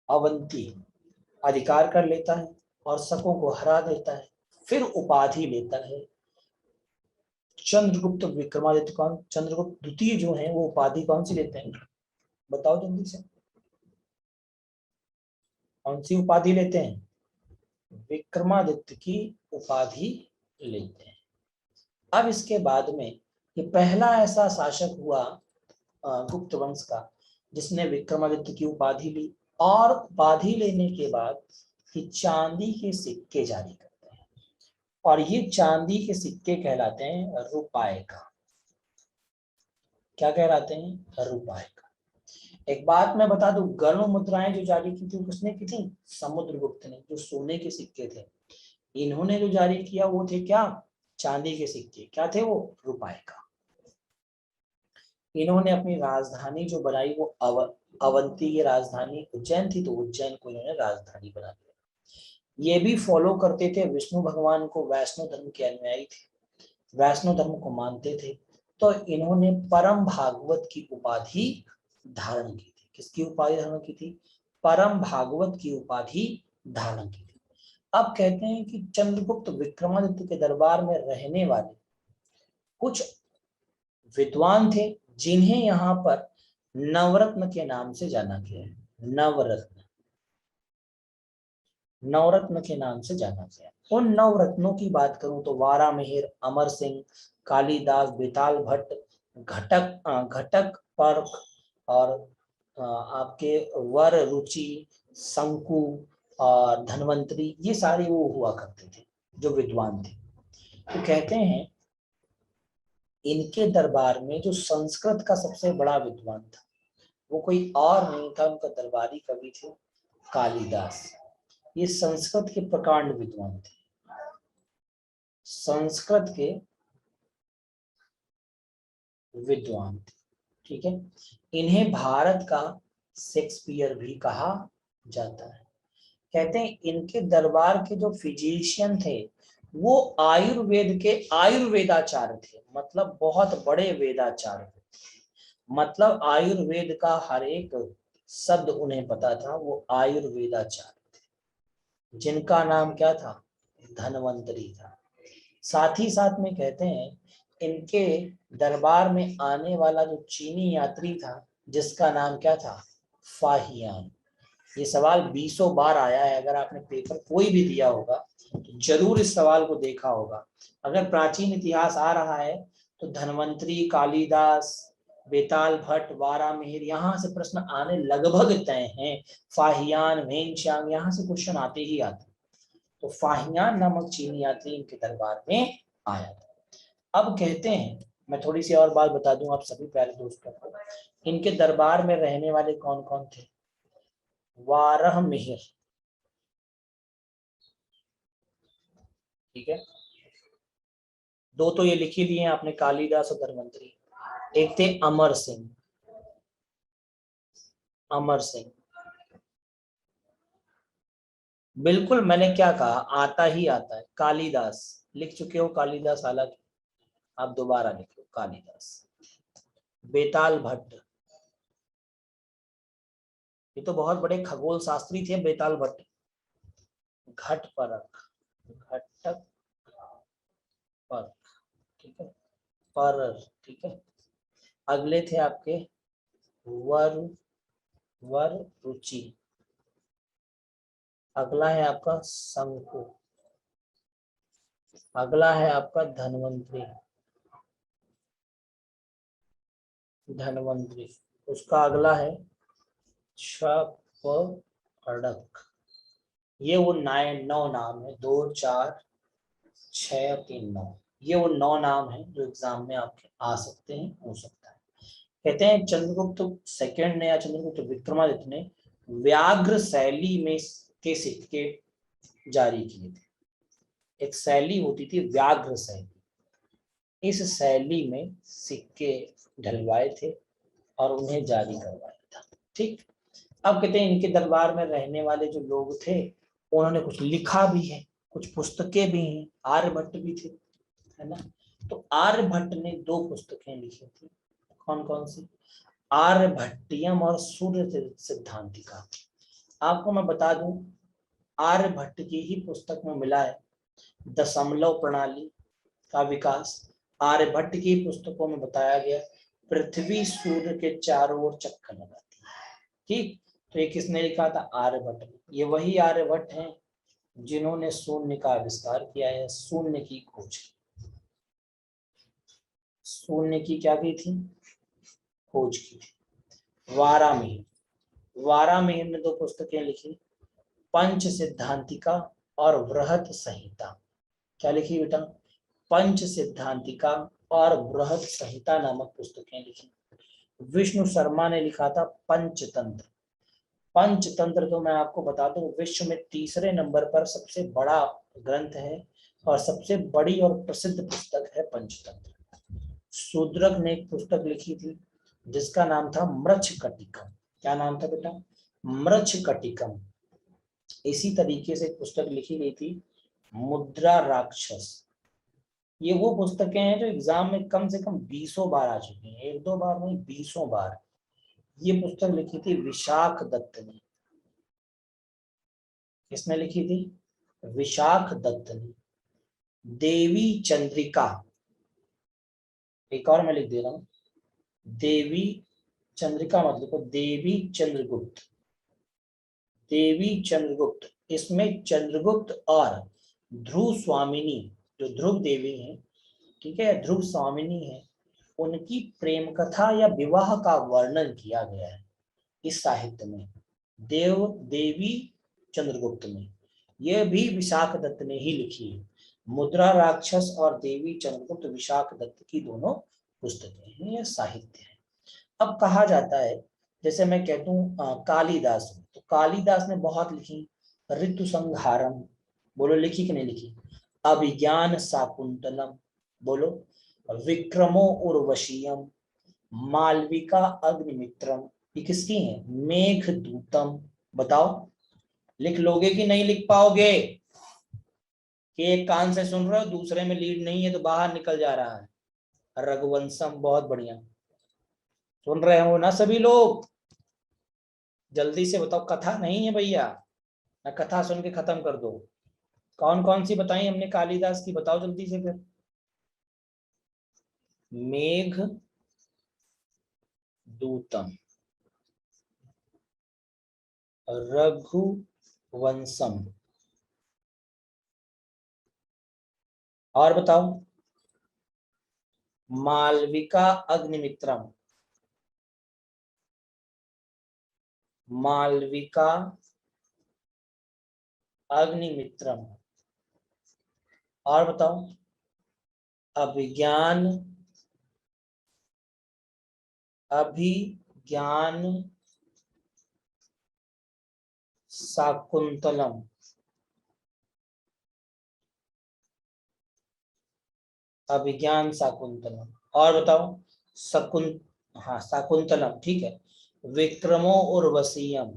अवंती। अधिकार कर लेता है और शकों को हरा देता है, फिर उपाधि लेता है। चंद्रगुप्त विक्रमादित्य कौन, चंद्रगुप्त द्वितीय जो है वो उपाधि कौन सी लेते हैं? बताओ जल्दी से, कौन सी उपाधि लेते हैं? विक्रमादित्य की उपाधि लेते हैं। अब इसके बाद में ये पहला ऐसा शासक हुआ गुप्त वंश का जिसने विक्रमादित्य की उपाधि ली। और उपाधि लेने के बाद कि चांदी के सिक्के जारी करते हैं, और ये चांदी के सिक्के कहलाते हैं रुपए का। क्या कहलाते हैं? रुपए का। एक बात मैं बता दूं, गरुड़ मुद्राएं जो जारी की थी किसने की थी? समुद्रगुप्त ने। जो सोने के सिक्के थे, इन्होंने जो जारी किया वो थे क्या? चांदी के सिक्के। क्या थे वो? रुपए का। इन्होंने अपनी राजधानी जो बनाई वो अवंती की राजधानी उज्जैन थी, तो उज्जैन को इन्होंने राजधानी बना दिया। ये भी फॉलो करते थे विष्णु भगवान को, वैष्णव धर्म के अनुयायी थे, वैष्णव धर्म को मानते थे। तो इन्होंने परम भागवत की उपाधि धारण की थी। किसकी उपाधि धारण की थी? परम भागवत की उपाधि धारण की थी। अब कहते हैं कि चंद्रगुप्त विक्रमादित्य के दरबार में रहने वाले कुछ विद्वान थे जिन्हें यहाँ पर नवरत्न के नाम से जाना गया है। नवरत्न, नवरत्न के नाम से जाना गया। उन नवरत्नों की बात करूं तो वारामिहिर, अमर सिंह, कालिदास, बेताल भट्ट, घटक पर्क और आपके वर रुचि, शंकु और धन्वंतरी, ये सारे वो हुआ करते थे जो विद्वान थे। तो कहते हैं इनके दरबार में जो संस्कृत का सबसे बड़ा विद्वान था वो कोई और नहीं था, उनका दरबारी कवि थे कालिदास। ये संस्कृत के प्रकांड विद्वान थे, संस्कृत के विद्वान थे। ठीक है, इन्हें भारत का शेक्सपियर भी कहा जाता है। कहते हैं इनके दरबार के जो फिजिशियन थे वो आयुर्वेद के आयुर्वेदाचार्य थे, मतलब बहुत बड़े वेदाचार्य थे। मतलब आयुर्वेद का हर एक शब्द उन्हें पता था, वो आयुर्वेदाचार्य थे, जिनका नाम क्या था? धन्वंतरी था। साथ ही साथ में कहते हैं इनके दरबार में आने वाला जो चीनी यात्री था जिसका नाम क्या था? फाहियान। ये सवाल 20 बार आया है, अगर आपने पेपर कोई भी दिया होगा तो जरूर इस सवाल को देखा होगा। अगर प्राचीन इतिहास आ रहा है तो धन्वंतरी, कालिदास, बेताल भट्ट, वारामिहिर, यहाँ से प्रश्न आने लगभग तय हैं। फाहियान, वेनशांग, यहाँ से क्वेश्चन आते ही आते। तो फाहियान नामक चीनी यात्री इनके दरबार में आया था। अब कहते हैं, मैं थोड़ी सी और बात बता दूं आप सभी प्यारे दोस्तों को, इनके दरबार में रहने वाले कौन कौन थे? वाराहमिहिर, ठीक है, दो तो ये लिख ही लिए आपने, कालिदास और धन्वंतरी। एक थे अमर सिंह, अमर सिंह, बिल्कुल मैंने क्या कहा, आता ही आता है। कालिदास लिख चुके हो, कालिदास, हालांकि आप दोबारा लिखो कालिदास। बेताल भट्ट, ये तो बहुत बड़े खगोल शास्त्री थे बेताल भट्ट। घट परख, घटक परख, ठीक है, पर, ठीक है। अगले थे आपके वर, वर रुचि। अगला है आपका शंकु। अगला है आपका धन्वंतरी, धन्वंतरी। उसका अगला है छपड़क। ये वो 9 नाम है, 2 4 6 और 3 9। ये वो 9 नाम है जो एग्जाम में आपके आ सकते हैं, हो सकता है। कहते हैं चंद्रगुप्त सेकंड ने या चंद्रगुप्त विक्रमादित्य ने व्याघ्र शैली में के सिक्के जारी किए थे। एक शैली होती थी व्याघ्र शैली, इस शैली में सिक्के ढलवाए थे और उन्हें जारी करवाया था। ठीक, अब कहते हैं इनके दरबार में रहने वाले जो लोग थे उन्होंने कुछ लिखा भी है, कुछ पुस्तकें भी हैं, आर्यभट्ट भी थे, है ना। तो आर्यभट्ट ने 2 पुस्तकें लिखी थी। कौन कौन सी? आर्यभट्टियम और सूर्य सिद्धांतिका। आपको मैं बता दूं, आर्यभट्ट की ही पुस्तक में मिला है दशमलव प्रणाली का विकास। आर्यभट्ट की पुस्तकों में बताया गया पृथ्वी सूर्य के चारों ओर चक्कर लगाती है। ठीक, तो ये किसने लिखा था? आर्यभट्ट ने। ये वही आर्यभट्ट हैं जिन्होंने शून्य का आविष्कार किया है, शून्य की खोज की। शून्य की क्या की थी? खोज की थी। वारामिहिर ने 2 पुस्तकें लिखी, पंच सिद्धांतिका और बृहत संहिता। क्या लिखी बेटा? पंच सिद्धांतिका और बृहत संहिता नामक पुस्तकें लिखी। विष्णु शर्मा ने लिखा था पंचतंत्र। पंचतंत्र तो मैं आपको बता दूं विश्व में 3रे नंबर पर सबसे बड़ा ग्रंथ है और सबसे बड़ी और प्रसिद्ध पुस्तक है पंचतंत्र। शूद्रक ने एक पुस्तक लिखी थी जिसका नाम था मृच्छकटिकम। क्या नाम था बेटा? मृच्छकटिकम। इसी तरीके से एक पुस्तक लिखी गई थी मुद्रा राक्षस। ये वो पुस्तकें हैं जो एग्जाम में कम से कम 20 बार आ चुकी हैं, 1-2 बार नहीं 20 बार। ये पुस्तक लिखी थी विशाख दत्त ने। किसने लिखी थी? विशाख दत्त ने। देवी चंद्रिका, एक और मैं लिख दे रहा हूं, देवी चंद्रिका मत लिखो, देवी चंद्रगुप्त। देवी चंद्रगुप्त, इसमें चंद्रगुप्त और ध्रुव स्वामिनी, जो ध्रुव देवी हैं, ठीक है, ध्रुव स्वामिनी है, उनकी प्रेम कथा या विवाह का वर्णन किया गया है इस साहित्य में, देवी चंद्रगुप्त में। यह भी विशाख दत्त ने ही लिखी है। मुद्रा राक्षस और देवी चंद्रगुप्त विशाख दत्त की दोनों पुस्तकें हैं, यह साहित्य है। अब कहा जाता है, जैसे मैं कहता हूँ कालिदास, तो कालिदास ने बहुत लिखी। ऋतु संहारम, बोलो लिखी कि नहीं लिखी? अभिज्ञान शाकुंतलम, बोलो। विक्रमो उर्वशीयम, मालविका अग्निमित्रम, ये किसकी है? मेघदूतम। बताओ लिख लोगे कि नहीं लिख पाओगे? कि एक कान से सुन रहे हो, दूसरे में लीड नहीं है तो बाहर निकल जा रहा है। रघुवंशम, बहुत बढ़िया, सुन रहे हो ना सभी लोग? जल्दी से बताओ, कथा नहीं है भैया, ना कथा सुन के खत्म कर दो। कौन कौन सी बताई हमने कालिदास की? बताओ जल्दी से फिर। मेघ दूतम, रघुवंशम, और बताओ। मालविका अग्निमित्रम, मालविका अग्निमित्रम, और बताओ। अभिज्ञान, अभिज्ञान शाकुंतलम, अभिज्ञान शाकुंतलम, और बताओ। हाँ शाकुंतलम, ठीक है। विक्रमो उर्वशीयम,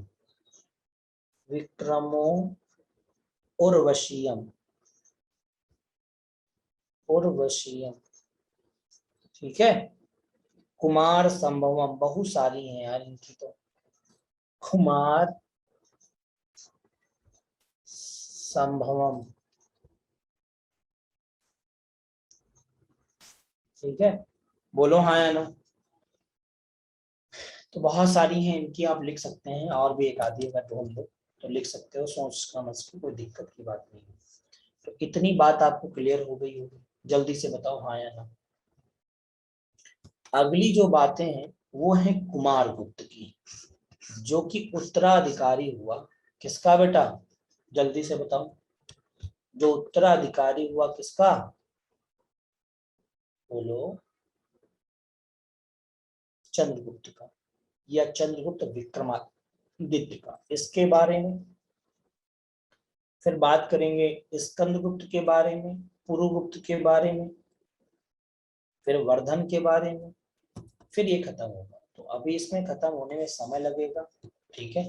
विक्रमो उर्वशीयम, उर्वशीयम, ठीक है। कुमार संभवम, बहुत सारी हैं यार इनकी तो। कुमार संभवम, ठीक है, बोलो हाँ या नो। तो बहुत सारी हैं इनकी, आप लिख सकते हैं, और भी एक आधी अगर ढूंढ लो तो लिख सकते हो, सोच समझ के, कोई दिक्कत की बात नहीं है। तो इतनी बात आपको क्लियर हो गई होगी, जल्दी से बताओ हाँ या ना। अगली जो बातें हैं वो है कुमारगुप्त की, जो कि उत्तराधिकारी हुआ किसका बेटा? जल्दी से बताओ। जो उत्तराधिकारी हुआ किसका? बोलो। चंद्रगुप्त का, या चंद्रगुप्त विक्रमादित्य का। इसके बारे में फिर बात करेंगे, स्कंदगुप्त के बारे में, पुरुगुप्त के बारे में, फिर वर्धन के बारे में, फिर ये खत्म होगा। तो अभी इसमें खत्म होने में समय लगेगा, ठीक है।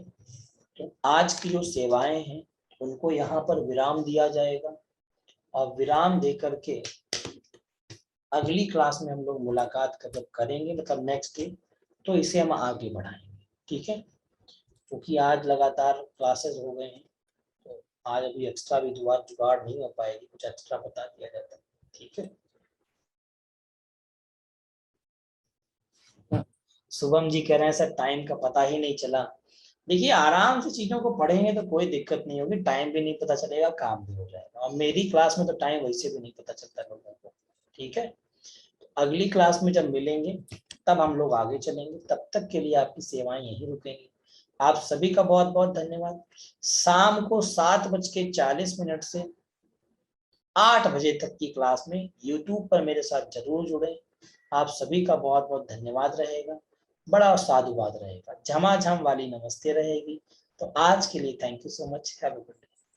तो आज की जो सेवाएं हैं उनको यहाँ पर विराम दिया जाएगा, और विराम दे करके अगली क्लास में हम लोग मुलाकात जब करेंगे, मतलब नेक्स्ट डे, तो इसे हम आगे बढ़ाएंगे, ठीक है। क्योंकि आज लगातार क्लासेस हो गए हैं, तो आज अभी एक्स्ट्रा भी जुगाड़ नहीं हो पाएगी, कुछ एक्स्ट्रा बता दिया जाता है, ठीक है। शुभम जी कह रहे हैं सर टाइम का पता ही नहीं चला। देखिए आराम से चीजों को पढ़ेंगे तो कोई दिक्कत नहीं होगी, टाइम भी नहीं पता चलेगा, काम भी हो जाएगा। और मेरी क्लास में तो टाइम वैसे भी नहीं पता चलता लोगों को, ठीक है। अगली क्लास में जब मिलेंगे तब हम लोग आगे चलेंगे, तब तक के लिए आपकी सेवाएं यहीं रुकेंगी। आप सभी का बहुत बहुत धन्यवाद। शाम को 7:40 से 8 बजे तक की क्लास में YouTube पर मेरे साथ जरूर जुड़े। आप सभी का बहुत बहुत धन्यवाद रहेगा, बड़ा साधुवाद रहेगा, झमाझम वाली नमस्ते रहेगी। तो आज के लिए thank you so much, have a good day.